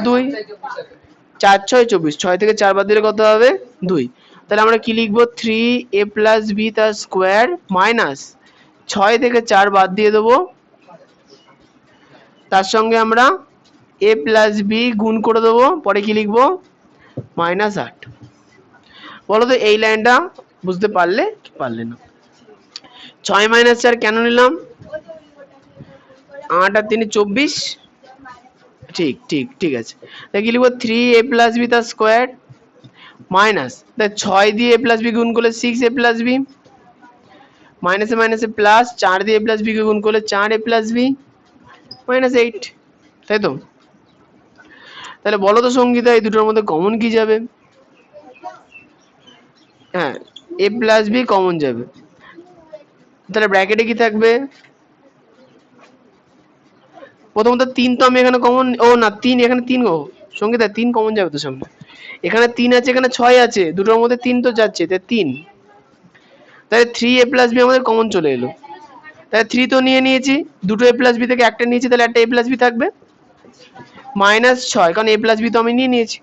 2। 4 6 24, 6 থেকে 4 বাদ দিলে কত হবে 2। তাহলে আমরা কি লিখবো, 3a প্লাস বি তার স্কোয়ার মাইনাস 6 থেকে 4 বাদ দিয়ে দেবো, তার সঙ্গে আমরা a প্লাস বি গুণ করে দেবো, পরে কি লিখবো -8। বলো তো এই লাইনটা বুঝতে পারলে কি পারলে না? 6 - 4 কেন নিলাম, 8 আর 3 24। ঠিক ঠিক ঠিক আছে, তাই কি লিখবো 3a প্লাস বি তার স্কোয়ার মাইনাস 6 দিয়ে a প্লাস বি গুণ করলে 6a প্লাস বি, মাইনাসে মাইনাসে প্লাস 4 দিয়ে a প্লাস বি কে গুণ করলে 4a প্লাস বি -8, তাই তো? তাহলে বলো তো সঙ্গীতা, এই দুটোর মধ্যে কমন কি যাবে? হ্যাঁ, a প্লাস বি কমন যাবে, তাহলে ব্র্যাকেটে কি থাকবে, প্রথমত 3 তো আমি এখানে কমন, ও না 3 এখানে 3, ও সঙ্গীতা 3 কমন যাবে তো সামনে, এখানে 3 আছে এখানে 6 আছে, দুটোর মধ্যে 3 তো যাচ্ছে, তাই 3। তাহলে 3a প্লাস বি আমাদের কমন চলে এলো, তাহলে 3 তো নিয়ে নিয়েছি, দুটো a প্লাস বি থেকে একটা নিয়েছি, তাহলে একটা a প্লাস বি থাকবে -6, কারণ a প্লাস বি তো আমি নিয়ে নিয়েছি।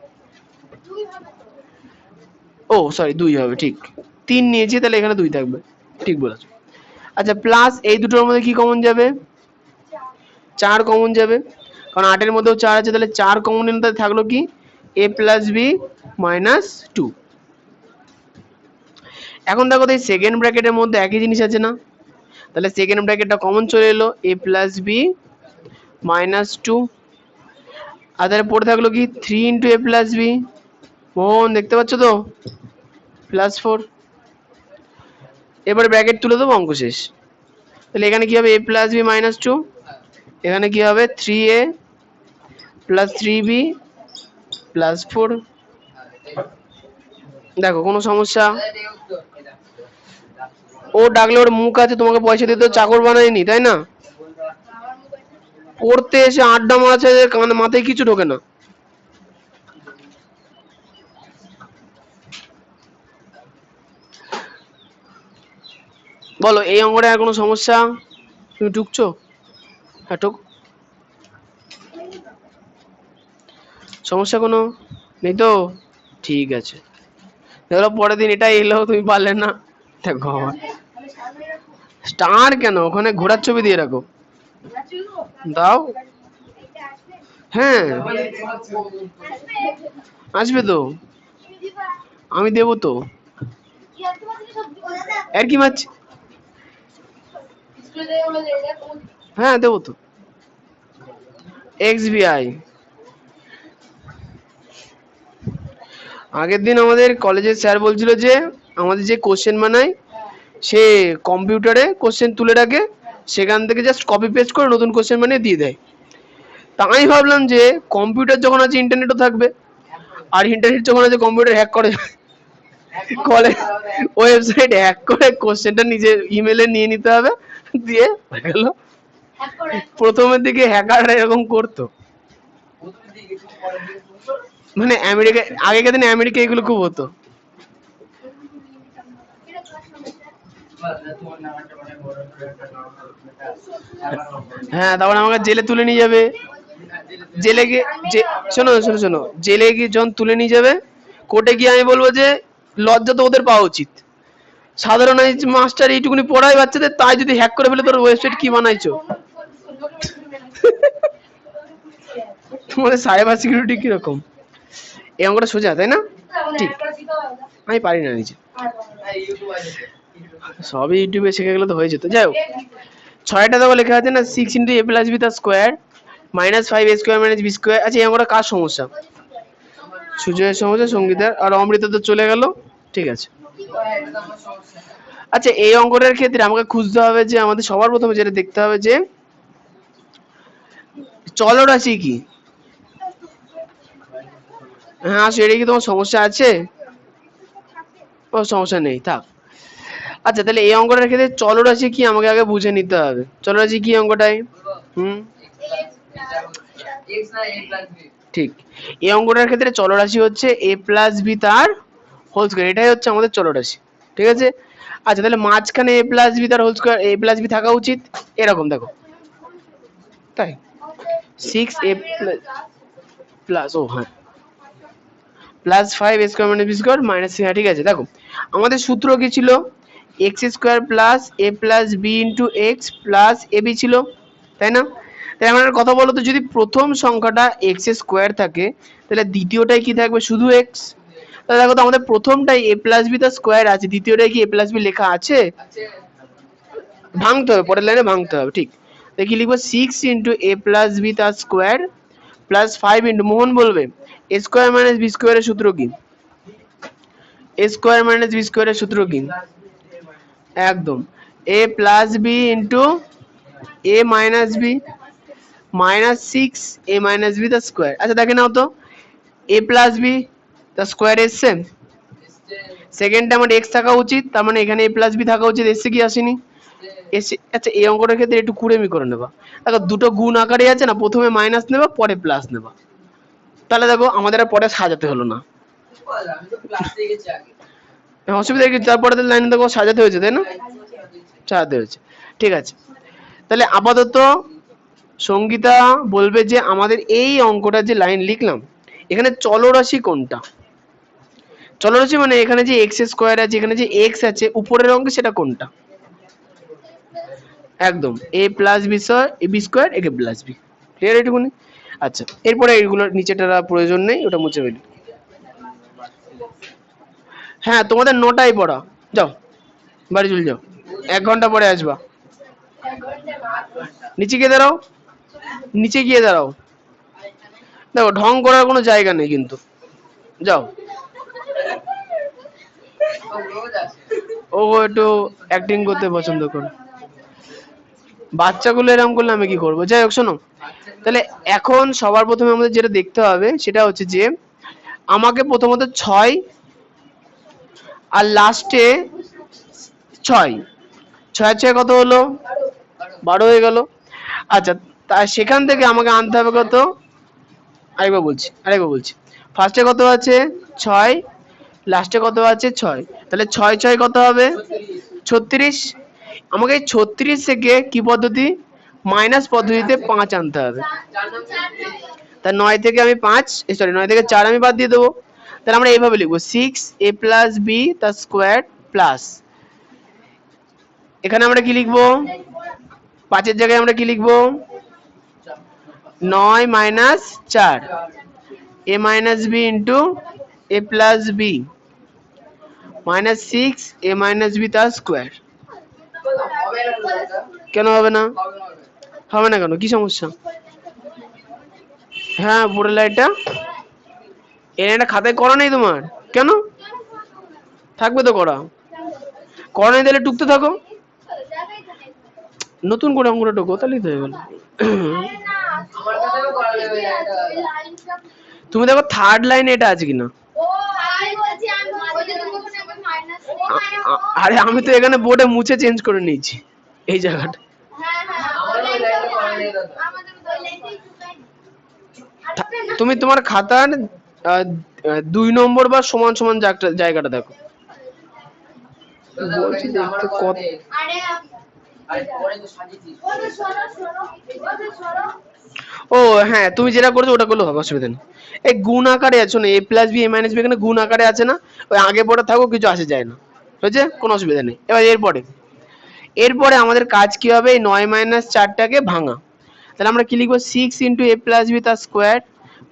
ও সরি 2 হবে, ঠিক 3 নিয়েছি, তাহলে এখানে 2 থাকবে, ঠিক বলেছো। আচ্ছা, প্লাস এই দুটোর মধ্যে কি কমন যাবে, 4 কমন যাবে, কারণ 8 এর মধ্যেও 4 আছে, তাহলে 4 কমন নিলে তাহলে থাকলো কি a প্লাস বি -2। এখন দেখো তো এই সেকেন্ড ব্র্যাকেটের মধ্যে একই জিনিস আছে না, তাহলে সেকেন্ড ব্র্যাকেটটা কমন চলে এলো a প্লাস বি -2, আর তাহলে পড়ে থাকলো কি 3 ইন্টু a প্লাস বি, মোহন দেখতে পাচ্ছ তো +4। এবারে ব্র্যাকেট তুলে দেবো, অঙ্ক শেষ। তাহলে এখানে কি হবে a প্লাস বি -2, এখানে কি হবে 3a প্লাস 3b +4। দেখো কোনো সমস্যা, ও ডাকলে ওর মুখ আছে, তোমাকে পয়সা দিতে চাকর বানায়নি, তাই না? পড়তে এসে আড্ডা মারছে, কানে মাথায় কিছু ঢোকে না। বলো এই অঙ্কটা আর কোনো সমস্যা, তুমি টুকছো? হ্যাঁ টুক, সমস্যা কোনো নেই তো, ঠিক আছে। ধরো পরের দিন এটা এলো, তুমি পারলে না, দেখো স্টার কেন, ওখানে ঘোড়ার ছবি দিয়ে রাখো, দাও। হ্যাঁ আসবে তো, আমি দেবো তো, আর কি মাছ, হ্যাঁ দেবো তো। XBI, আগের দিন আমাদের কলেজের স্যার বলছিল যে আমাদের যে কোশ্চেন বানায় সে কম্পিউটারে কোশ্চেন তুলে রাখে, সেখান থেকে জাস্ট কপি পেস্ট করে নতুন কোশ্চেন বানিয়ে দিয়ে দেয়। তাই ভাবলাম যে কম্পিউটার যখন আছে ইন্টারনেটও থাকবে, আর ইন্টারনেট যখন আছে কম্পিউটার হ্যাক করে কলেজ ওয়েবসাইট হ্যাক করে কোশ্চেনটা নিজের ইমেলে নিয়ে নিতে হবে, দিয়ে হয়ে গেল। প্রথমের দিকে হ্যাকাররা এরকম করতো, মানে আমেরিকা, আগেকার দিনে আমেরিকা এগুলো খুব হতো। হ্যাঁ, তারপরে আমাকে জেলে তুলে নিয়ে যাবে। জেলে গিয়ে শোনো শোনো শোনো, জেলে গিয়ে যখন তুলে নিয়ে যাবে, কোর্টে গিয়ে আমি বলবো যে লজ্জা তো ওদের পাওয়া উচিত। সাধারণ মাস্টার এইটুকুনি পড়ায় বাচ্চাদের, তাই যদি হ্যাক করে ফেলে তোর ওয়েবসাইট কি বানাইছো। তোমাদের সাইবার সিকিউরিটি কিরকম? এই অঙ্কটা সোজা তাই না? ঠিক, আমি পারি না নিজে, সবই ইউটিউবে শিখে গেলে তো হয়ে যেত। যাই হোক, ছয়টা দেখো লেখা আছে না, 6 ইন্টু এ প্লাস বি তার স্কোয়ার মাইনাস 5 এ স্কোয়ার মাইনাস বি স্কোয়ার। আচ্ছা, এই অঙ্কটা কার সমস্যা? সুজয়ের সমস্যা, সঙ্গীতার, আর অমৃত তো চলে গেল। ঠিক আছে। আচ্ছা, এই অঙ্কটার ক্ষেত্রে আমাকে খুঁজতে হবে যে আমাদের সবার প্রথমে যেটা দেখতে হবে যে চলরাশি কি। হ্যাঁ, সেটা কি তোমার সমস্যা আছে? ও, সমস্যা নেই, থাক। আচ্ছা, তাহলে এই অঙ্কটার ক্ষেত্রে চলরাশি কি আমাকে আগে বুঝে নিতে হবে। চলরাশি কি অঙ্কটায়? হুম, ঠিক। এই অঙ্কটার ক্ষেত্রে চলরাশি হচ্ছে এ প্লাস বি তার হোল স্কয়ার, এটাই হচ্ছে আমাদের চলরাশি। ঠিক আছে। আচ্ছা, তাহলে মাঝখানে এ প্লাস বি তার হোল স্কয়ার, এ প্লাস বি থাকা উচিত এরকম, দেখো তাই 6 এ প্লাস, ও হ্যাঁ, plus 5 A square minus B square minus, হ্যাঁ ঠিক আছে। দেখো আমাদের সূত্র কি ছিল? X square plus A plus B into X plus A B ছিল, তাই না? তাই আমার কথা বলো তো, যদি প্রথম সংখ্যাটা এক্স স্কোয়ার থাকে, তাহলে দ্বিতীয়টাই কি থাকবে? শুধু এক্স। তাহলে দেখো তো আমাদের প্রথমটাই এ প্লাস বি তার স্কোয়ার আছে, দ্বিতীয়টাই কি এ প্লাস বি লেখা আছে? ভাঙতে হবে, পরের লাইনে ভাঙতে হবে। ঠিক, দেখি লিখবো 6 ইন্টু এ প্লাস বি তার স্কোয়ার প্লাস 5 ইন্টু, মোহন বলবে এ স্কোয়ার মাইনাস বি স্কোয়ারের সূত্র কি? এ স্কোয়ার মাইনাস বি স্কোয়ারের সূত্র কি? একদম, A plus B into A minus B minus 6 A minus B the square. আচ্ছা, দেখে নাও তো, A plus B the square এসছে, সেকেন্ডে আমার এক্স থাকা উচিত, তার মানে এখানে এ প্লাস বি থাকা উচিত, এসছে কি আসেনি? এসে। আচ্ছা, এই অঙ্কটার ক্ষেত্রে একটু কুড়েমি করে নেবা। দেখো দুটো গুণ আকারে আছে না, প্রথমে মাইনাস নেবা পরে প্লাস নেবা, তাহলে দেখো আমাদের আর পরে সাজাতে হলো না। অসুবিধা কি? তারপরে লাইনে দেখো সাজাতে হয়েছে, তাই না? সাজাতে হয়েছে, ঠিক আছে। তাহলে আপাতত সঙ্গীতা বলবে যে আমাদের এই অঙ্কটা যে লাইন লিখলাম, এখানে চলরাশি কোনটা? চলরাশি মানে এখানে যে এক্স স্কোয়ার আছে, এখানে যে এক্স আছে উপরের অঙ্কে, সেটা কোনটা? একদম, A plus B square A plus B. Clear এটুকুনি? আচ্ছা, এরপরে এইগুলোর নিচেটা প্রয়োজন নেই, ওটা মুছে ফেলি। হ্যাঁ, তোমাদের 9টায় পড়া, যাও বাড়ি চলে যাও, 1 ঘন্টা পরে আসবা। নিচে গিয়ে দাঁড়াও, নিচে গিয়ে দাঁড়াও। দেখো ঢং করার কোনো জায়গা নেই কিন্তু, যাও। ও একটু অ্যাক্টিং করতে পছন্দ করে, বাচ্চাগুলো এরকম করলে আমি কি করবো? যাই হোক, শোনো, তাহলে এখন সবার প্রথমে আমাদের যেটা দেখতে হবে সেটা হচ্ছে যে আমাকে প্রথমত 6 আর লাস্টে 6, 6 কত হলো? 12 হয়ে গেল। আচ্ছা, তা সেখান থেকে আমাকে আনতে হবে কত? আরেকবার বলছি, ফার্স্টে কত আছে? 6, লাস্টে কত আছে? 6। তাহলে 6 6 কত হবে? 36। আমাকে এই 36 থেকে কি পদ্ধতি? মাইনাস পদ্ধতিতে 5 আনতে হবে। তা 9 থেকে আমি 5, সরি 9 থেকে 4 আমি বাদ দিয়ে দেবো। তাহলে আমরা এইভাবে লিখবো 6 এ প্লাস বি তার স্কোয়ার প্লাস, এখানে আমরা কি লিখবো? 5-এর জায়গায় আমরা কি লিখবো? 9 minus 4 A minus B into A plus B minus 6 A minus B তার স্কোয়ার। কেন হবে না? হবে না কেন? কি সমস্যা? হ্যাঁ, পুরো লাইটটা এটা খাতায় করা নেই তোমার? কেন থাকবে তো করা, করা নেই তাহলে টুকতে থাকো, নতুন করে অঙ্কুরে ঢোকো, তাহলেই তো হয়ে গেল। তুমি দেখো থার্ড লাইনে এটা আছে কিনা। আরে আমি তো এখানে বোর্ডে মুছে চেঞ্জ করে নিয়েছি এই জায়গাটা। তুমি তোমার খাতার 2 নম্বর বা সমান সমান জায়গাটা দেখো। বলছি দেখতে কত ও হ্যাঁ, তুমি যেটা করছো ওটা করলে হবে, অসুবিধা নেই। এই গুণ আকারে আছে না, এ plus B A minus B এখানে গুণ আকারে আছে না, ওই আগে পরে থাকো কিছু আসে যায় না, হয়েছে, কোনো অসুবিধা নেই। এবার এরপরে আমাদের কাজ কি হবে, এই 9 - 4টাকে ভাঙা। তাহলে আমরা কি লিখবো, 6 × a প্লাস বি তার স্কোয়ার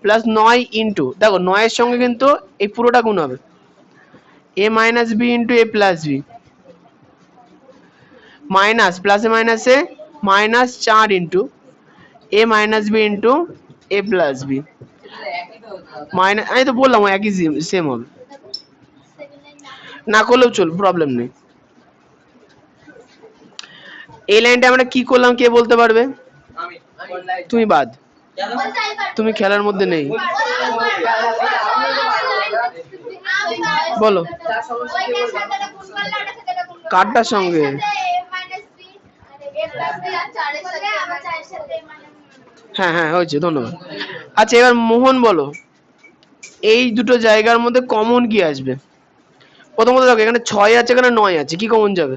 প্লাস 9 ইন্টু, দেখো 9-এর সঙ্গে কিন্তু এই পুরোটা গুণ হবে, a minus B into A plus B minus প্লাসে মাইনাসে -4 into a minus B into A plus B minus, আমি তো বললাম একই সেম হবে, না করলেও চল, প্রবলেম নেই। এই লাইনটা আমরা কি করলাম কে বলতে পারবে? তুমি বাদ, তুমি খেলার মধ্যে নেই, বলো কারটার সঙ্গে? হ্যাঁ হ্যাঁ হয়েছে, ধন্যবাদ। আচ্ছা এবার মোহন বলো, এই দুটো জায়গার মধ্যে কমন কি আসবে? প্রথমত দেখো এখানে 6 আছে, এখানে 9 আছে, কি কমন যাবে?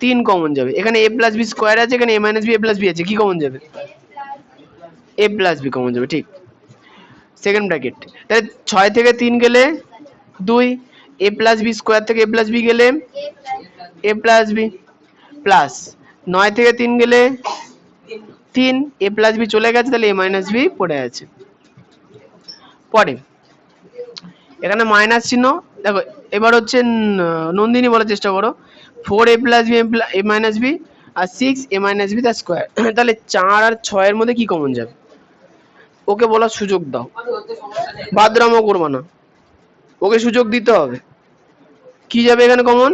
3 কমন যাবে। এখানে a প্লাস বি স্কোয়ার আছে, এখানে a minus B A plus B আছে, কি কমন যাবে? a প্লাস বি কমন যাবে, ঠিক। সেকেন্ড ব্র্যাকেট, তাহলে 6 থেকে 3 গেলে 2, a প্লাস বি স্কোয়ার থেকে a প্লাস বি গেলে a প্লাস বি প্লাস 9 থেকে 3 গেলে 3, a প্লাস বি চলে গেছে, তাহলে a মাইনাস বি পড়ে আছে। পরে এখানে মাইনাস চিহ্ন, দেখো এবার হচ্ছে নন্দিনী বলার চেষ্টা করো, 4a plus B A minus B R 6a minus B তার স্কোয়ার, তাহলে 4 আর 6 এর মধ্যে কি কমন যাবে? ওকে বলার সুযোগ দাও, বাদরামও করবা না, ওকে সুযোগ দিতে হবে। কি যাবে এখানে কমন?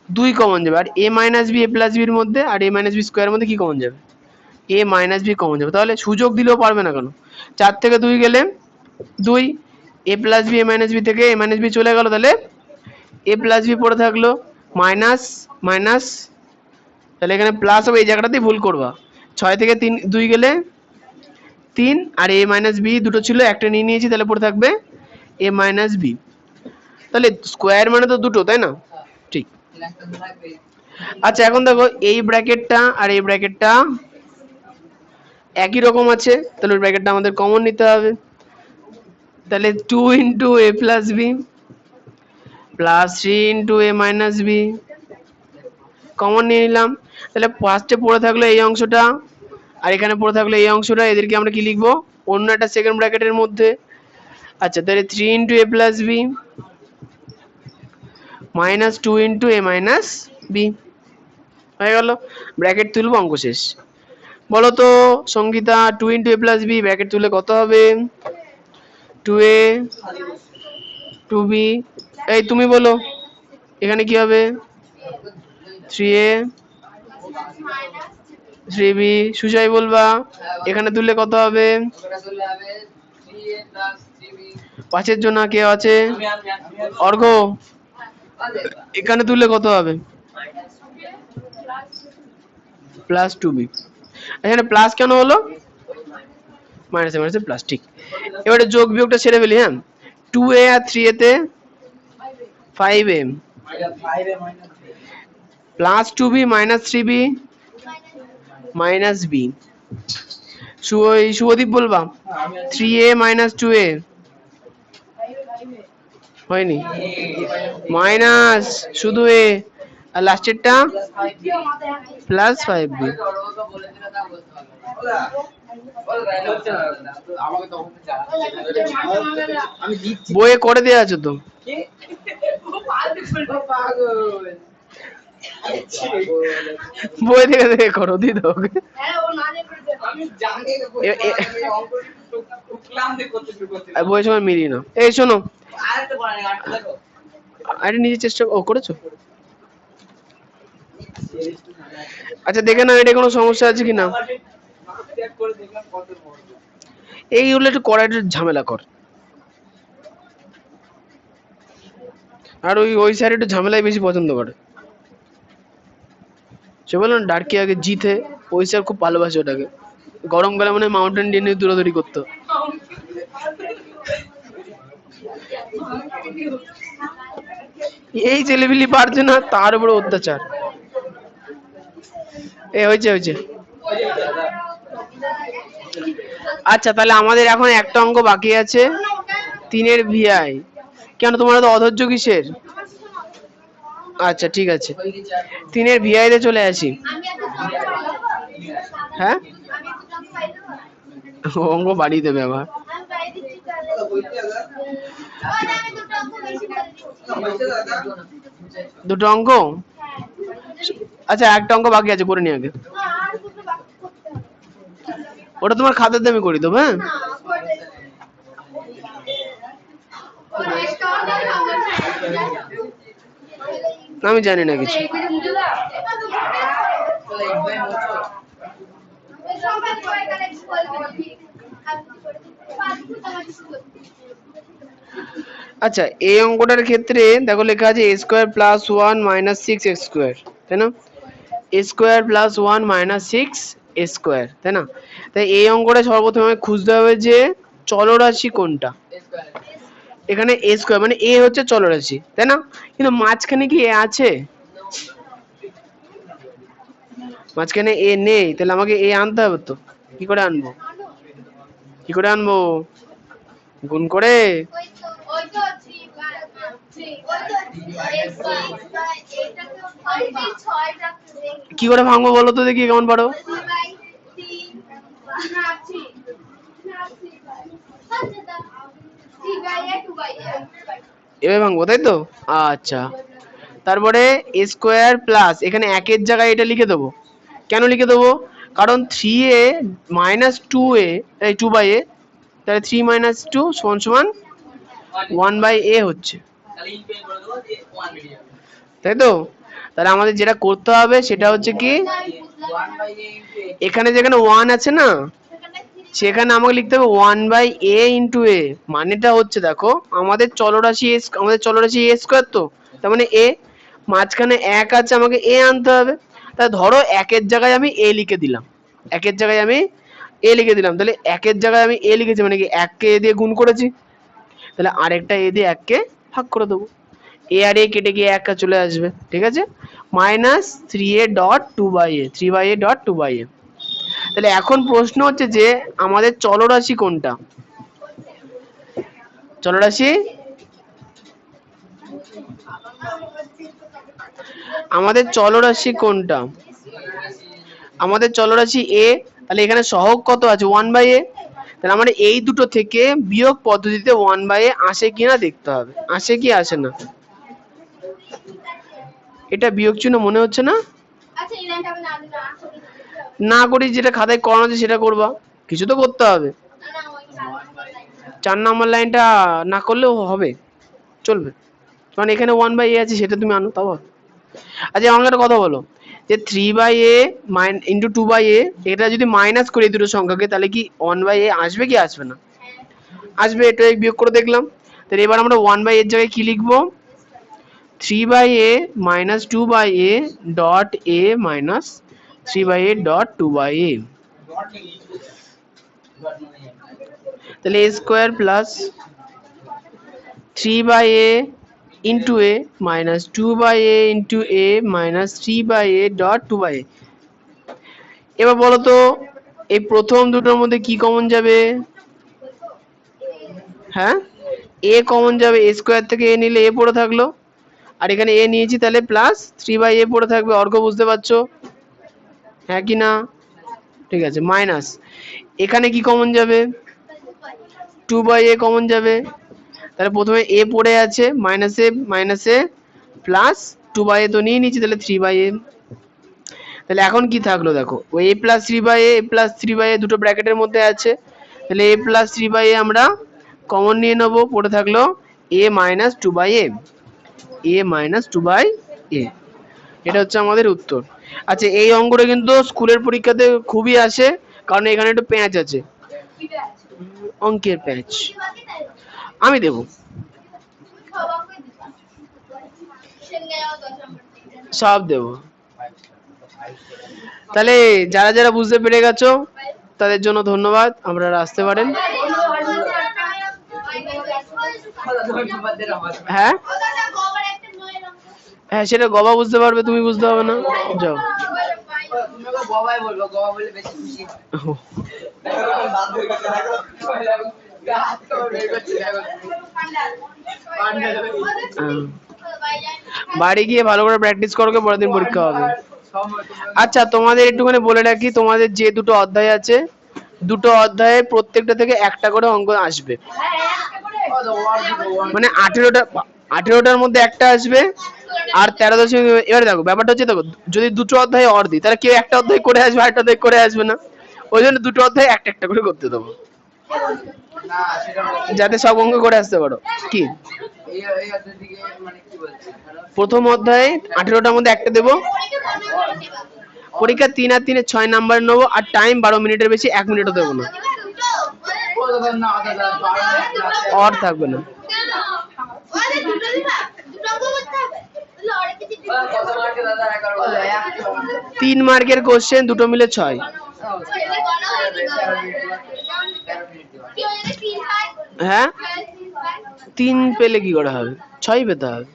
2 কমন যাবে, আর a minus B A plus বির মধ্যে আর a মাইনাস বি স্কোয়ারের মধ্যে কি কমন যাবে? a মাইনাস বি কমন যাবে, তাহলে সুযোগ দিলেও পারবে না কেন? 4 থেকে 2 গেলে 2, a plus B A minus B থেকে a মাইনাস বি চলে গেল, তাহলে a প্লাস বি পড়ে থাকলো, মাইনাস মাইনাস, তাহলে এখানে প্লাস হবে, এই জায়গাটাতেই ভুল করবা। 6 থেকে 2 গেলে 3, আর a মাইনাস বি দুটো ছিল, একটা নিয়ে নিয়েছি, তাহলে পড়ে থাকবে a মাইনাস বি। তাহলে স্কোয়ার মানে তো দুটো, তাই না? ঠিক। আচ্ছা এখন দেখো এই ব্র্যাকেটটা আর এই ব্র্যাকেটটা একই রকম আছে, তাহলে ওই ব্র্যাকেটটা আমাদের কমন নিতে হবে। তাহলে 2 × a plus B plus 3 × a minus B common নিয়ে নিলাম। তাহলে ফার্স্টে পড়ে থাকলো এই অংশটা, আর এখানে পড়ে থাকলো এই অংশটা, এদেরকে আমরা কি লিখবো, অন্য একটা সেকেন্ড ব্র্যাকেটের মধ্যে। আচ্ছা তাহলে 3 × a plus B minus 2 × a minus B হয়ে গেল, ব্র্যাকেট তুলবো, অঙ্ক শেষ। বলো তো Sangeeta, 2 × a plus B bracket তুলে কত হবে? 2a 2b, এই তুমি বলো এখানে কি হবে? 3a 3b, সুজয় বলবা এখানে তুললে কত হবে? 5-এর জন্য কে আছে? অর্ঘ, এখানে তুললে কত হবে? Plus 2b। এখানে প্লাস কেন হলো? মাইনাসে মাইনাসে প্লাস, ঠিক। এবারে যোগ বিয়োগটা ছেড়ে ফেলি, হ্যাঁ। 2a আর 3a তে 5a plus 2b minus 3b minus b। Shubhadeep বলবা 3a মাইনাস 2a হয়নি, মাইনাস শুধু a, আর লাস্টেরটা প্লাস 5b। বইয়ে করে দেওয়া আছে তো, বই থেকে দেখে করো, দি দাও ওকে। বইয়ের সময় মিলিয়ে নাও। এই শোনো, আরে নিজে চেষ্টা করেছো? আচ্ছা দেখে নাও এটা কোনো সমস্যা আছে কিনা, এইগুলো একটু করা একটু ঝামেলা কর, আর ওই স্যার একটু ঝামেলাই বেশি পছন্দ করে। সে বললো না ডার্কি আগে জিতে, ওই স্যার খুব ভালোবাসে ওটাকে, গরমকালে মনে হয় মাউন্টেন ডিউ নিয়ে দৌড়াদৌড়ি করতো। এই ছেলেপিলি পারছে না, তার উপরে অত্যাচার। হয়েছে হয়েছে। আচ্ছা তাহলে আমাদের এখন একটা অঙ্ক বাকি আছে, 3-এর ভিআই। কেন তোমার তো অধৈর্য কিসের? আচ্ছা ঠিক আছে, 3-এর ভিআই তে চলে আসি। হ্যাঁ, অঙ্ক বাড়িয়ে দেবে আবার। দুটো অঙ্ক? আচ্ছা একটা অঙ্ক বাকি আছে, করে নি আগে। ওটা তোমার খাতাতে আমি করে দেবো। হ্যাঁ, আমি জানি না কিছু। আচ্ছা এই অঙ্কটার ক্ষেত্রে দেখো লেখা আছে a square plus 1 minus 6 x square, তাই না? a square plus 1 minus 6 a square, তাই না? তাই এই অঙ্কটা সর্বপ্রথমে খুঁজতে হবে যে চলরাশি কোনটা। এখানে a স্কোয়ার মানে a হচ্ছে চলরাশি, তাই না? কিন্তু মাঝখানে কি a আছে? মাঝখানে a নেই, তাহলে আমাকে a আনতে হবে। তো কি করে আনবো? কি করে আনবো? গুণ করে? কি করে ভাঙবো বলো তো দেখি, কেমন পারো? এভাবে ভাঙবো, তাই তো? আচ্ছা, তারপরে a স্কোয়ার প্লাস এখানে একের জায়গায় এটা লিখে দেবো। কেন লিখে দেবো? কারণ 3a মাইনাস 2a, এই 2/a, তাহলে 3 মাইনাস 2 সমান সমান 1/a হচ্ছে, তাই তো? তাহলে আমাদের যেটা করতে হবে সেটা হচ্ছে কি, এখানে যেখানে 1 আছে না, সেখানে আমাকে লিখতে হবে 1/a ইন্টু a। মানেটা হচ্ছে দেখো আমাদের চলরাশি a স্কোয়ার, তো তার মানে a, মাঝখানে 1 আছে, আমাকে a আনতে হবে। তা ধরো একের জায়গায় আমি a লিখে দিলাম, একের জায়গায় আমি a লিখে দিলাম, তাহলে একের জায়গায় আমি a লিখেছি মানে কি 1 কে a দিয়ে গুণ করেছি, তাহলে আরেকটা a দিয়ে 1 কে ভাগ করে দেবো, a আর a কেটে গিয়ে 1 চলে আসবে, ঠিক আছে? Minus 3a dot 2/a, 3/a dot 2/a। তাহলে এখন প্রশ্ন হচ্ছে যে আমাদের চলরাশি কোনটা। চলরাশি আমাদের চলরাশি কোনটা? আমাদের চলরাশি a, তাহলে এখানে সহগ কত আছে? 1/a। তাহলে আমাদের এই দুটো থেকে বিয়োগ পদ্ধতিতে 1/a আসে কিনা দেখতে হবে, আসে কি আসে না। এটা বিয়োগ চিহ্ন মনে হচ্ছে না? না করি যেটা খাতায় করানো আছে সেটা করবা, কিছু তো করতে হবে। 4 নম্বর লাইনটা না করলেও হবে, চলবে, কারণ এখানে 1/a আছে, সেটা তুমি আনো তাও। আচ্ছা আমাকে একটা কথা বলো, যে 3/a ইন্টু 2/a, এটা যদি মাইনাস করি দুটো সংখ্যাকে, তাহলে কি 1/a আসবে কি আসবে না? আসবে, এটা বিয়োগ করে দেখলাম। তাহলে এবার আমরা 1/a এর জায়গায় কি লিখবো? 3/a minus 2/a dot a minus 3/a dot 2/a। তাহলে a square plus 3/a into a minus 2/a into a minus 3/a dot 2/a। এবার বলো তো এই প্রথম দুটোর মধ্যে কি কমন যাবে? হ্যাঁ, a কমন যাবে, a স্কোয়ার থেকে a নিলে a পড়ে থাকলো, আর এখানে a নিয়েছি তাহলে প্লাস 3/a পড়ে থাকবে, অর্ক বুঝতে পারছো? হ্যাঁ কি না? ঠিক আছে, মাইনাস এখানে কি কমন যাবে? 2/a কমন যাবে, তাহলে প্রথমে a পড়ে আছে, মাইনাসে প্লাস 2/a তো নিয়ে নিচ্ছি, তাহলে 3/a। তাহলে এখন কি থাকলো দেখো, ওই a প্লাস 3/a দুটো ব্র্যাকেটের মধ্যে আছে, তাহলে a প্লাস 3/a আমরা কমন নিয়ে নেবো, পড়ে থাকলো a minus 2/a, a minus 2/a। এটা হচ্ছে আমাদের উত্তর। আচ্ছা এই অঙ্কটা কিন্তু স্কুলের পরীক্ষাতে খুবই আসে, কারণ এখানে একটু প্যাঁচ আছে, অঙ্কের প্যাঁচ। আমি দেব, সব দেব। তাহলে যারা যারা বুঝতে পেরে গেছো তাদের জন্য ধন্যবাদ, আপনারা আসতে পারেন। হ্যাঁ হ্যাঁ সেটা গবা বুঝতে পারবে, তুমি বুঝতে পারবে না। যাও। ওহ, আহ, বাড়ি গিয়ে ভালো করে প্র্যাকটিস করো, পরের দিন পরীক্ষা হবে। আচ্ছা তোমাদের একটুখানি বলে রাখি, তোমাদের যে দুটো অধ্যায় আছে, দুটো অধ্যায়ে প্রত্যেকটা থেকে একটা করে অঙ্ক আসবে। মানে 18টার মধ্যে একটা আসবে। আর 13 দশমিক, এবারে দেখো ব্যাপারটা হচ্ছে, দেখো যদি দুটো অধ্যায় অর দিই তাহলে কেউ একটা অধ্যায় করে আসবে, আরেকটা অধ্যায় করে আসবে না। ওই জন্য দুটো অধ্যায় একটা একটা করে করতে দেবো, যাতে সব অঙ্ক করে আসতে পারো। কি প্রথম অধ্যায়ে 18টার মধ্যে একটা দেবো, পরীক্ষা 3 আর 3 6 নাম্বার নেবো, আর টাইম 12 মিনিটের বেশি 1 মিনিটও দেবো না, অর থাকবে না। 3 মার্কের কোশ্চেন, দুটো মিলে 6। হ্যাঁ 3 পেলে কি করে হবে, 6 পেতে হবে।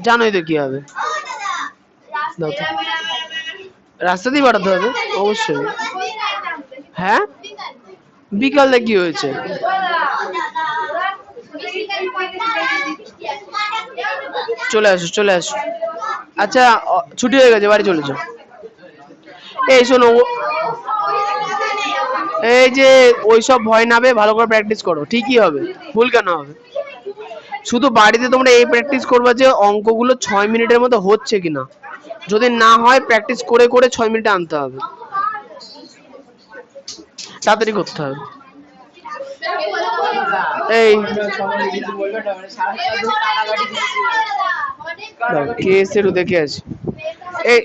জানোই তো কি হবে, দাও তো। রাস্তাতেই পাঠাতে হবে অবশ্যই। হ্যাঁ বিকালে কি হয়েছে? চলে আসো চলে আসো। আচ্ছা ছুটি হয়ে গেছে, বাড়ি চলে যাও। এই শোনো, এই যে ওইসব ভয় নাবে, ভালো করে প্র্যাকটিস করো, ঠিকই হবে। ভুল কেন হবে? শুধু বাড়িতে তোমরা এই প্র্যাকটিস করবা যে অঙ্কগুলো 6 মিনিটের মধ্যে হচ্ছে কিনা। যদি না হয় প্র্যাকটিস করে করে 6 মিনিটে আনতে হবে, তাড়াতাড়ি করতে হবে। এই কে এসে একটু দেখে আসি। এই